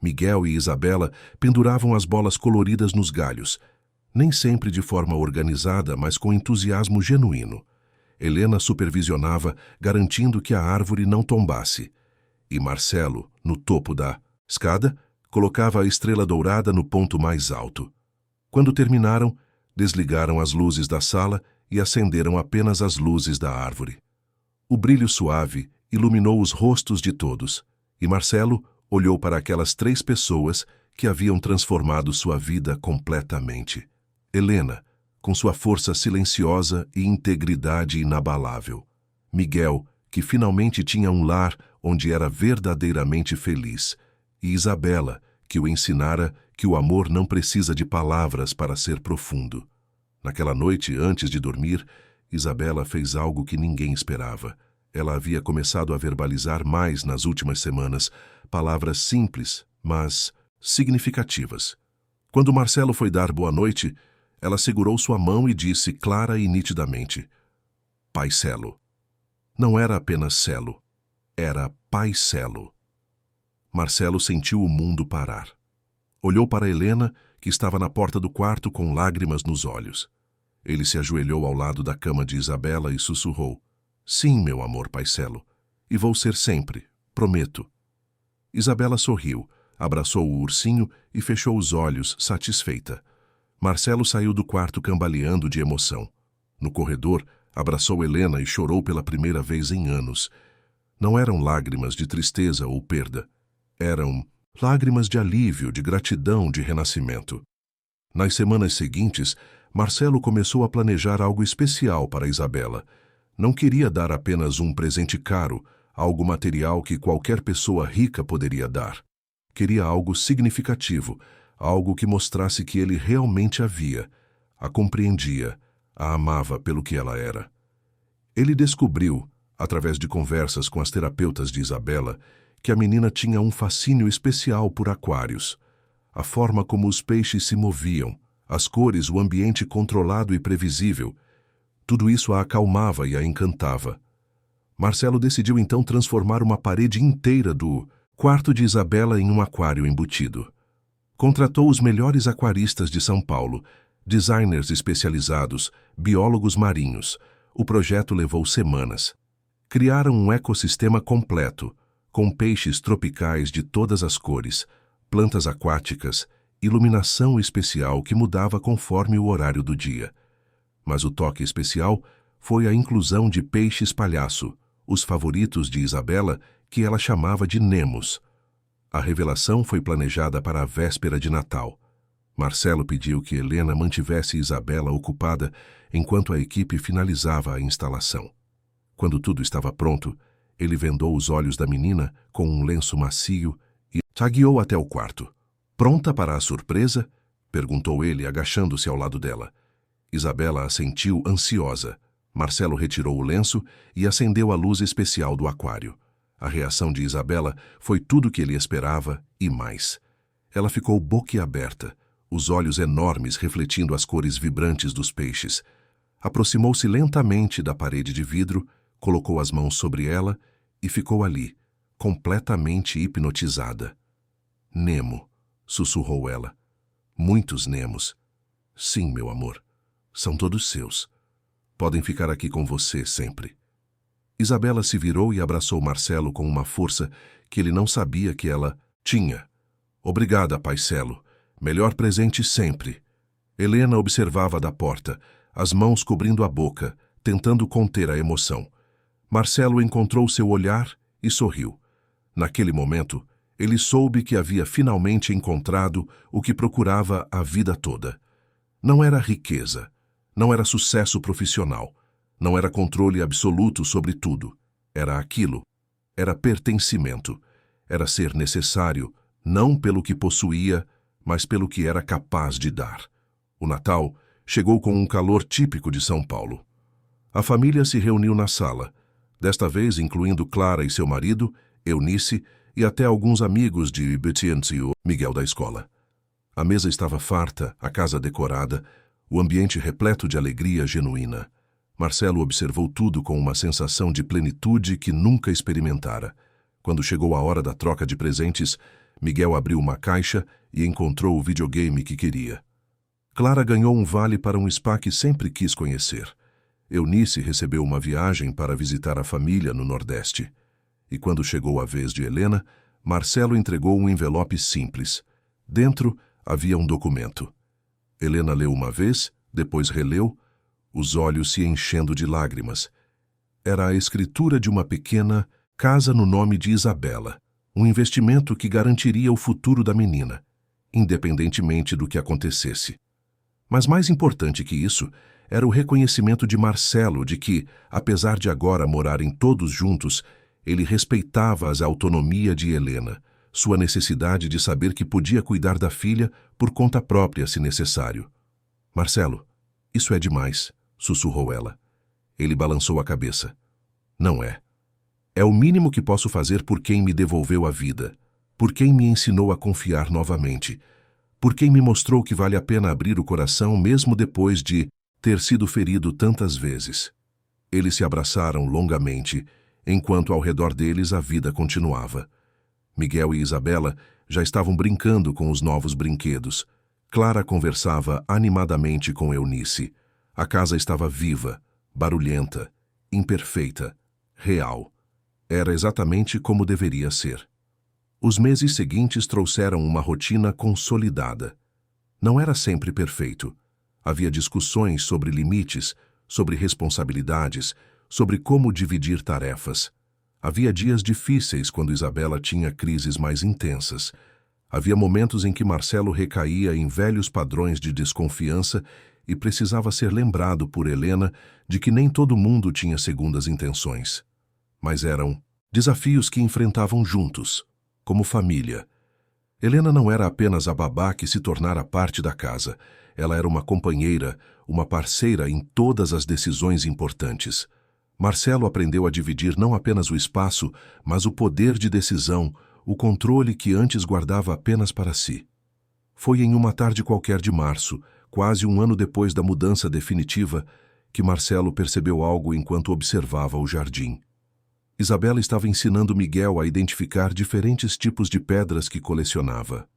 Miguel e Isabela penduravam as bolas coloridas nos galhos, nem sempre de forma organizada, mas com entusiasmo genuíno. Helena supervisionava, garantindo que a árvore não tombasse. E Marcelo, no topo da escada, colocava a estrela dourada no ponto mais alto. Quando terminaram, desligaram as luzes da sala e acenderam apenas as luzes da árvore. O brilho suave iluminou os rostos de todos, e Marcelo olhou para aquelas 3 pessoas que haviam transformado sua vida completamente. Helena, com sua força silenciosa e integridade inabalável. Miguel, que finalmente tinha um lar onde era verdadeiramente feliz. E Isabela, que o ensinara que o amor não precisa de palavras para ser profundo. Naquela noite, antes de dormir, Isabela fez algo que ninguém esperava. Ela havia começado a verbalizar mais nas últimas semanas, palavras simples, mas significativas. Quando Marcelo foi dar boa noite, ela segurou sua mão e disse clara e nitidamente: Pai Celo. Não era apenas Celo, era Pai Celo. Marcelo sentiu o mundo parar. Olhou para Helena, que estava na porta do quarto com lágrimas nos olhos. Ele se ajoelhou ao lado da cama de Isabela e sussurrou: Sim, meu amor, Pai Celo, e vou ser sempre, prometo. Isabela sorriu, abraçou o ursinho e fechou os olhos, satisfeita. Marcelo saiu do quarto cambaleando de emoção. No corredor, abraçou Helena e chorou pela primeira vez em anos. Não eram lágrimas de tristeza ou perda. Eram lágrimas de alívio, de gratidão, de renascimento. Nas semanas seguintes, Marcelo começou a planejar algo especial para Isabela. Não queria dar apenas um presente caro, algo material que qualquer pessoa rica poderia dar. Queria algo significativo, algo que mostrasse que ele realmente a compreendia, a amava pelo que ela era. Ele descobriu, através de conversas com as terapeutas de Isabela, que a menina tinha um fascínio especial por aquários. A forma como os peixes se moviam, as cores, o ambiente controlado e previsível, tudo isso a acalmava e a encantava. Marcelo decidiu então transformar uma parede inteira do quarto de Isabela em um aquário embutido. Contratou os melhores aquaristas de São Paulo, designers especializados, biólogos marinhos. O projeto levou semanas. Criaram um ecossistema completo, com peixes tropicais de todas as cores, plantas aquáticas, iluminação especial que mudava conforme o horário do dia. Mas o toque especial foi a inclusão de peixes palhaço, os favoritos de Isabela, que ela chamava de Nemos. A revelação foi planejada para a véspera de Natal. Marcelo pediu que Helena mantivesse Isabela ocupada enquanto a equipe finalizava a instalação. Quando tudo estava pronto, ele vendou os olhos da menina com um lenço macio e a guiou até o quarto. Pronta para a surpresa? Perguntou ele, agachando-se ao lado dela. Isabela assentiu ansiosa. Marcelo retirou o lenço e acendeu a luz especial do aquário. A reação de Isabela foi tudo o que ele esperava e mais. Ela ficou boquiaberta, os olhos enormes refletindo as cores vibrantes dos peixes. Aproximou-se lentamente da parede de vidro, colocou as mãos sobre ela e ficou ali, completamente hipnotizada. Nemo, sussurrou ela. Muitos Nemos. Sim, meu amor. São todos seus. Podem ficar aqui com você sempre. Isabela se virou e abraçou Marcelo com uma força que ele não sabia que ela tinha. Obrigada, Pai Celo. Melhor presente sempre. Helena observava da porta, as mãos cobrindo a boca, tentando conter a emoção. Marcelo encontrou seu olhar e sorriu. Naquele momento, ele soube que havia finalmente encontrado o que procurava a vida toda. Não era riqueza, não era sucesso profissional, não era controle absoluto sobre tudo. Era aquilo. Era pertencimento. Era ser necessário, não pelo que possuía, mas pelo que era capaz de dar. O Natal chegou com um calor típico de São Paulo. A família se reuniu na sala, desta vez incluindo Clara e seu marido, Eunice e até alguns amigos de Betiense e o Miguel da escola. A mesa estava farta, a casa decorada, o ambiente repleto de alegria genuína. Marcelo observou tudo com uma sensação de plenitude que nunca experimentara. Quando chegou a hora da troca de presentes, Miguel abriu uma caixa e encontrou o videogame que queria. Clara ganhou um vale para um spa que sempre quis conhecer. Eunice recebeu uma viagem para visitar a família no Nordeste. E quando chegou a vez de Helena, Marcelo entregou um envelope simples. Dentro havia um documento. Helena leu uma vez, depois releu, os olhos se enchendo de lágrimas. Era a escritura de uma pequena casa no nome de Isabela, um investimento que garantiria o futuro da menina, independentemente do que acontecesse. Mas mais importante que isso, era o reconhecimento de Marcelo de que, apesar de agora morarem todos juntos, ele respeitava a autonomia de Helena, sua necessidade de saber que podia cuidar da filha por conta própria, se necessário. Marcelo, isso é demais, sussurrou ela. Ele balançou a cabeça. Não é. É o mínimo que posso fazer por quem me devolveu a vida, por quem me ensinou a confiar novamente, por quem me mostrou que vale a pena abrir o coração mesmo depois de ter sido ferido tantas vezes. Eles se abraçaram longamente, enquanto ao redor deles a vida continuava. Miguel e Isabela já estavam brincando com os novos brinquedos. Clara conversava animadamente com Eunice. A casa estava viva, barulhenta, imperfeita, real. Era exatamente como deveria ser. Os meses seguintes trouxeram uma rotina consolidada. Não era sempre perfeito. Havia discussões sobre limites, sobre responsabilidades, sobre como dividir tarefas. Havia dias difíceis quando Isabela tinha crises mais intensas. Havia momentos em que Marcelo recaía em velhos padrões de desconfiança e precisava ser lembrado por Helena de que nem todo mundo tinha segundas intenções. Mas eram desafios que enfrentavam juntos, como família. Helena não era apenas a babá que se tornara parte da casa. Ela era uma companheira, uma parceira em todas as decisões importantes. Marcelo aprendeu a dividir não apenas o espaço, mas o poder de decisão, o controle que antes guardava apenas para si. Foi em uma tarde qualquer de março, quase um ano depois da mudança definitiva, que Marcelo percebeu algo enquanto observava o jardim. Isabela estava ensinando Miguel a identificar diferentes tipos de pedras que colecionava.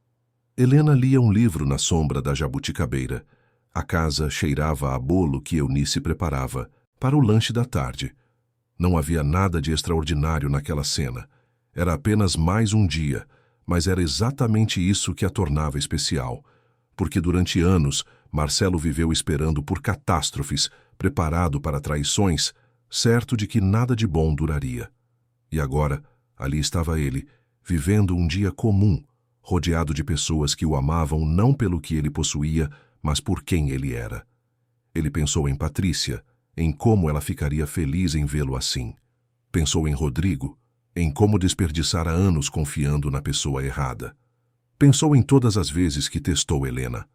Helena lia um livro na sombra da jabuticabeira. A casa cheirava a bolo que Eunice preparava para o lanche da tarde. Não havia nada de extraordinário naquela cena. Era apenas mais um dia, mas era exatamente isso que a tornava especial. Porque durante anos, Marcelo viveu esperando por catástrofes, preparado para traições, certo de que nada de bom duraria. E agora, ali estava ele, vivendo um dia comum, rodeado de pessoas que o amavam não pelo que ele possuía, mas por quem ele era. Ele pensou em Patrícia, em como ela ficaria feliz em vê-lo assim. Pensou em Rodrigo, em como desperdiçara anos confiando na pessoa errada. Pensou em todas as vezes que testou Helena.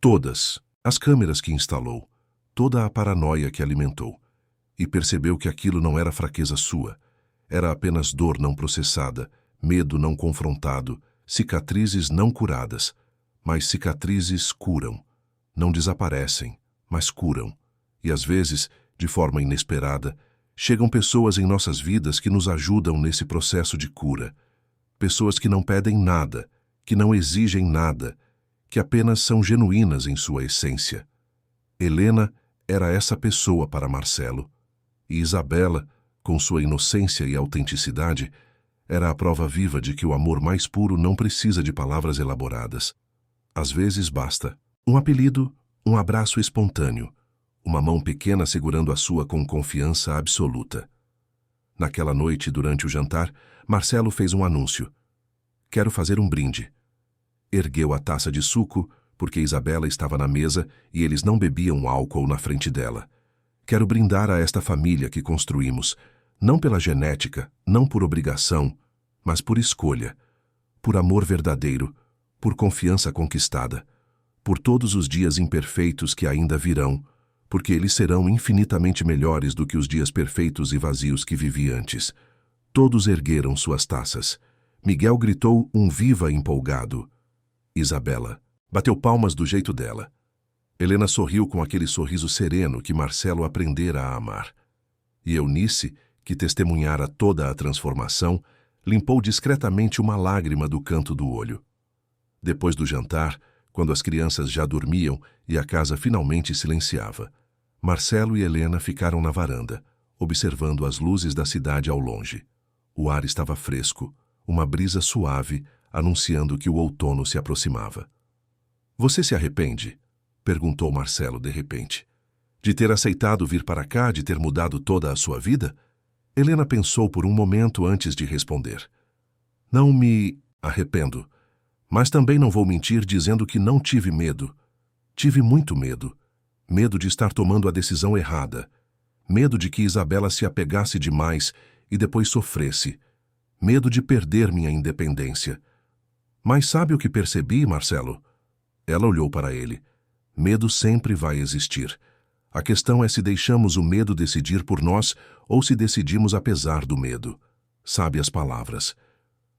Todas. As câmeras que instalou. Toda a paranoia que alimentou. E percebeu que aquilo não era fraqueza sua. Era apenas dor não processada, medo não confrontado, cicatrizes não curadas. Mas cicatrizes curam. Não desaparecem, mas curam. E às vezes, de forma inesperada, chegam pessoas em nossas vidas que nos ajudam nesse processo de cura. Pessoas que não pedem nada, que não exigem nada, que apenas são genuínas em sua essência. Helena era essa pessoa para Marcelo. E Isabela, com sua inocência e autenticidade, era a prova viva de que o amor mais puro não precisa de palavras elaboradas. Às vezes basta um apelido, um abraço espontâneo, uma mão pequena segurando a sua com confiança absoluta. Naquela noite, durante o jantar, Marcelo fez um anúncio. Quero fazer um brinde. Ergueu a taça de suco, porque Isabela estava na mesa e eles não bebiam álcool na frente dela. Quero brindar a esta família que construímos, não pela genética, não por obrigação, mas por escolha, por amor verdadeiro, por confiança conquistada, por todos os dias imperfeitos que ainda virão, porque eles serão infinitamente melhores do que os dias perfeitos e vazios que vivi antes. Todos ergueram suas taças. Miguel gritou um viva empolgado. Isabela bateu palmas do jeito dela. Helena sorriu com aquele sorriso sereno que Marcelo aprendera a amar. E Eunice, que testemunhara toda a transformação, limpou discretamente uma lágrima do canto do olho. Depois do jantar, quando as crianças já dormiam e a casa finalmente silenciava, Marcelo e Helena ficaram na varanda, observando as luzes da cidade ao longe. O ar estava fresco, uma brisa suave, anunciando que o outono se aproximava. Você se arrepende? Perguntou Marcelo de repente. De ter aceitado vir para cá, de ter mudado toda a sua vida? Helena pensou por um momento antes de responder. Não me arrependo, mas também não vou mentir dizendo que não tive medo. Tive muito medo. Medo de estar tomando a decisão errada. Medo de que Isabela se apegasse demais e depois sofresse. Medo de perder minha independência. Mas sabe o que percebi, Marcelo? Ela olhou para ele. Medo sempre vai existir. A questão é se deixamos o medo decidir por nós ou se decidimos apesar do medo. Sabe as palavras.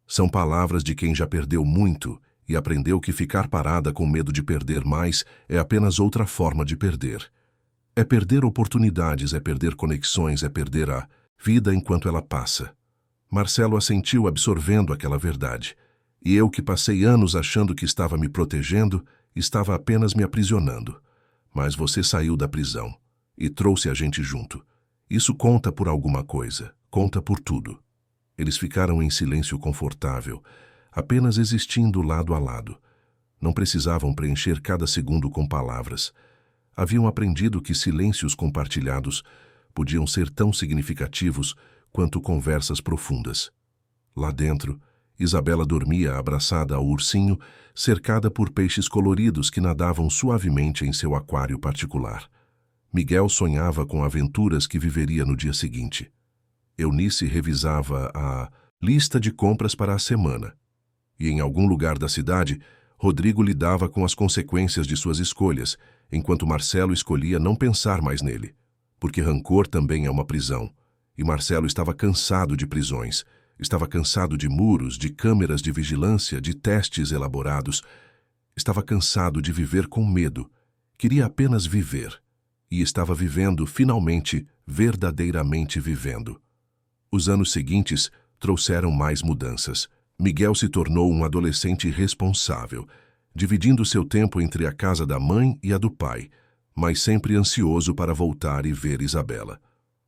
São palavras de quem já perdeu muito e aprendeu que ficar parada com medo de perder mais é apenas outra forma de perder. É perder oportunidades, é perder conexões, é perder a vida enquanto ela passa. Marcelo assentiu absorvendo aquela verdade. E eu, que passei anos achando que estava me protegendo, estava apenas me aprisionando. Mas você saiu da prisão e trouxe a gente junto. Isso conta por alguma coisa, conta por tudo. Eles ficaram em silêncio confortável, apenas existindo lado a lado. Não precisavam preencher cada segundo com palavras. Haviam aprendido que silêncios compartilhados podiam ser tão significativos quanto conversas profundas. Lá dentro, Isabela dormia abraçada ao ursinho, cercada por peixes coloridos que nadavam suavemente em seu aquário particular. Miguel sonhava com aventuras que viveria no dia seguinte. Eunice revisava a lista de compras para a semana. E em algum lugar da cidade, Rodrigo lidava com as consequências de suas escolhas, enquanto Marcelo escolhia não pensar mais nele. Porque rancor também é uma prisão. E Marcelo estava cansado de prisões. Estava cansado de muros, de câmeras de vigilância, de testes elaborados. Estava cansado de viver com medo. Queria apenas viver. E estava vivendo, finalmente, verdadeiramente vivendo. Os anos seguintes trouxeram mais mudanças. Miguel se tornou um adolescente responsável, dividindo seu tempo entre a casa da mãe e a do pai, mas sempre ansioso para voltar e ver Isabela.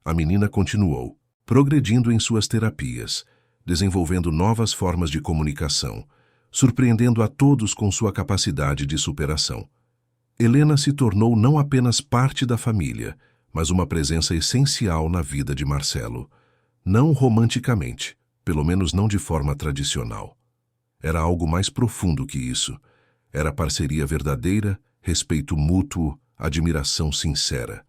A menina continuou, progredindo em suas terapias, desenvolvendo novas formas de comunicação, surpreendendo a todos com sua capacidade de superação. Helena se tornou não apenas parte da família, mas uma presença essencial na vida de Marcelo. Não romanticamente, pelo menos não de forma tradicional. Era algo mais profundo que isso. Era parceria verdadeira, respeito mútuo, admiração sincera.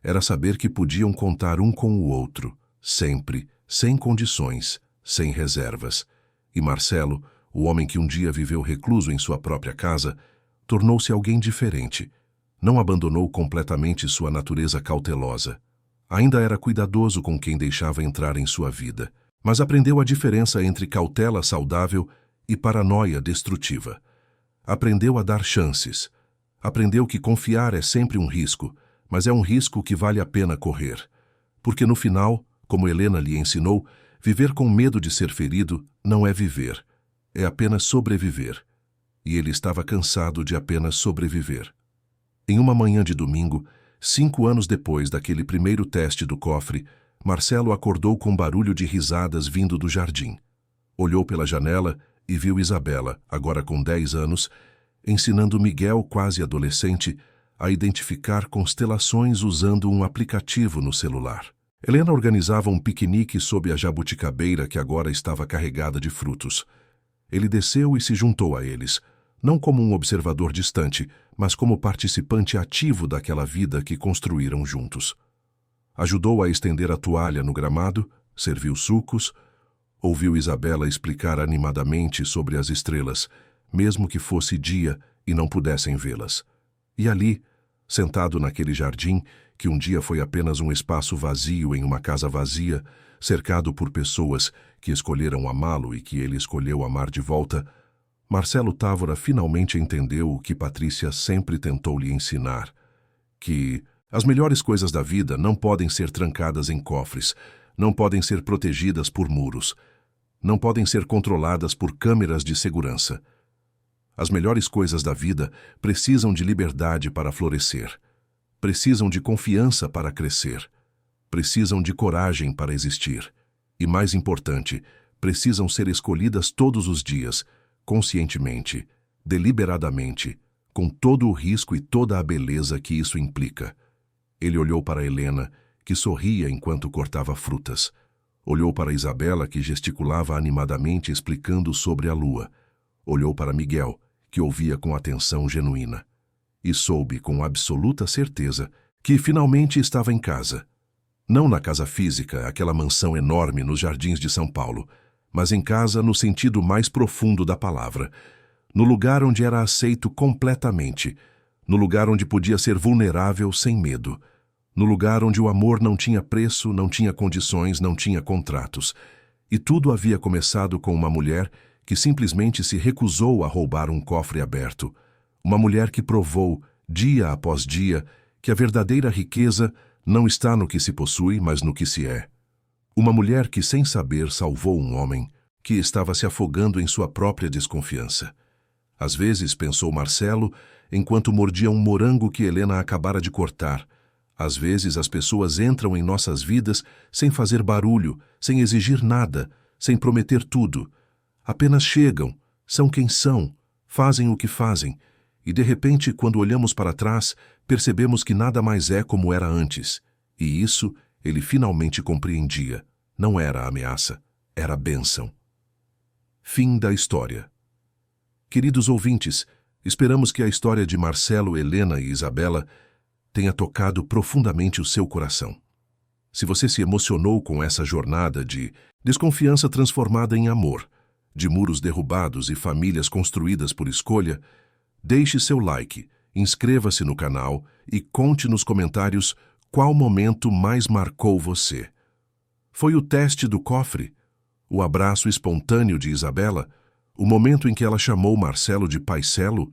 Era saber que podiam contar um com o outro, sempre, sem condições, sem reservas. E Marcelo, o homem que um dia viveu recluso em sua própria casa, tornou-se alguém diferente. Não abandonou completamente sua natureza cautelosa. Ainda era cuidadoso com quem deixava entrar em sua vida, mas aprendeu a diferença entre cautela saudável e paranoia destrutiva. Aprendeu a dar chances. Aprendeu que confiar é sempre um risco, mas é um risco que vale a pena correr. Porque no final, como Helena lhe ensinou, viver com medo de ser ferido não é viver, é apenas sobreviver. E ele estava cansado de apenas sobreviver. Em uma manhã de domingo, 5 anos depois daquele primeiro teste do cofre, Marcelo acordou com barulho de risadas vindo do jardim. Olhou pela janela e viu Isabela, agora com 10 anos, ensinando Miguel, quase adolescente, a identificar constelações usando um aplicativo no celular. Helena organizava um piquenique sob a jabuticabeira que agora estava carregada de frutos. Ele desceu e se juntou a eles, não como um observador distante, mas como participante ativo daquela vida que construíram juntos. Ajudou a estender a toalha no gramado, serviu sucos, ouviu Isabela explicar animadamente sobre as estrelas, mesmo que fosse dia e não pudessem vê-las. E ali, sentado naquele jardim, que um dia foi apenas um espaço vazio em uma casa vazia, cercado por pessoas que escolheram amá-lo e que ele escolheu amar de volta, Marcelo Távora finalmente entendeu o que Patrícia sempre tentou lhe ensinar, que as melhores coisas da vida não podem ser trancadas em cofres, não podem ser protegidas por muros, não podem ser controladas por câmeras de segurança. As melhores coisas da vida precisam de liberdade para florescer, precisam de confiança para crescer, precisam de coragem para existir e, mais importante, precisam ser escolhidas todos os dias, conscientemente, deliberadamente, com todo o risco e toda a beleza que isso implica. Ele olhou para Helena, que sorria enquanto cortava frutas. Olhou para Isabela, que gesticulava animadamente explicando sobre a lua. Olhou para Miguel, que ouvia com atenção genuína. E soube com absoluta certeza que finalmente estava em casa. Não na casa física, aquela mansão enorme nos jardins de São Paulo, mas em casa no sentido mais profundo da palavra, no lugar onde era aceito completamente, no lugar onde podia ser vulnerável sem medo, no lugar onde o amor não tinha preço, não tinha condições, não tinha contratos. E tudo havia começado com uma mulher que simplesmente se recusou a roubar um cofre aberto. Uma mulher que provou, dia após dia, que a verdadeira riqueza não está no que se possui, mas no que se é. Uma mulher que, sem saber, salvou um homem que estava se afogando em sua própria desconfiança. Às vezes, pensou Marcelo, enquanto mordia um morango que Helena acabara de cortar. Às vezes, as pessoas entram em nossas vidas sem fazer barulho, sem exigir nada, sem prometer tudo. Apenas chegam, são quem são, fazem o que fazem, e de repente, quando olhamos para trás, percebemos que nada mais é como era antes. E isso ele finalmente compreendia. Não era ameaça, era bênção. Fim da história. Queridos ouvintes, esperamos que a história de Marcelo, Helena e Isabela tenha tocado profundamente o seu coração. Se você se emocionou com essa jornada de desconfiança transformada em amor, de muros derrubados e famílias construídas por escolha, deixe seu like, inscreva-se no canal e conte nos comentários qual momento mais marcou você. Foi o teste do cofre? O abraço espontâneo de Isabela? O momento em que ela chamou Marcelo de paicelo?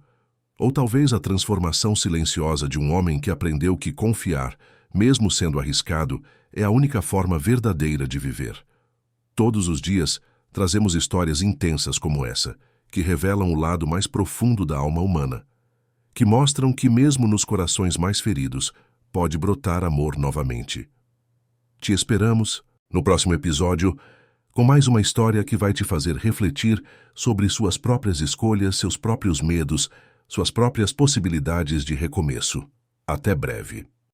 Ou talvez a transformação silenciosa de um homem que aprendeu que confiar, mesmo sendo arriscado, é a única forma verdadeira de viver. Todos os dias, trazemos histórias intensas como essa, que revelam o lado mais profundo da alma humana, que mostram que mesmo nos corações mais feridos, pode brotar amor novamente. Te esperamos no próximo episódio com mais uma história que vai te fazer refletir sobre suas próprias escolhas, seus próprios medos, suas próprias possibilidades de recomeço. Até breve.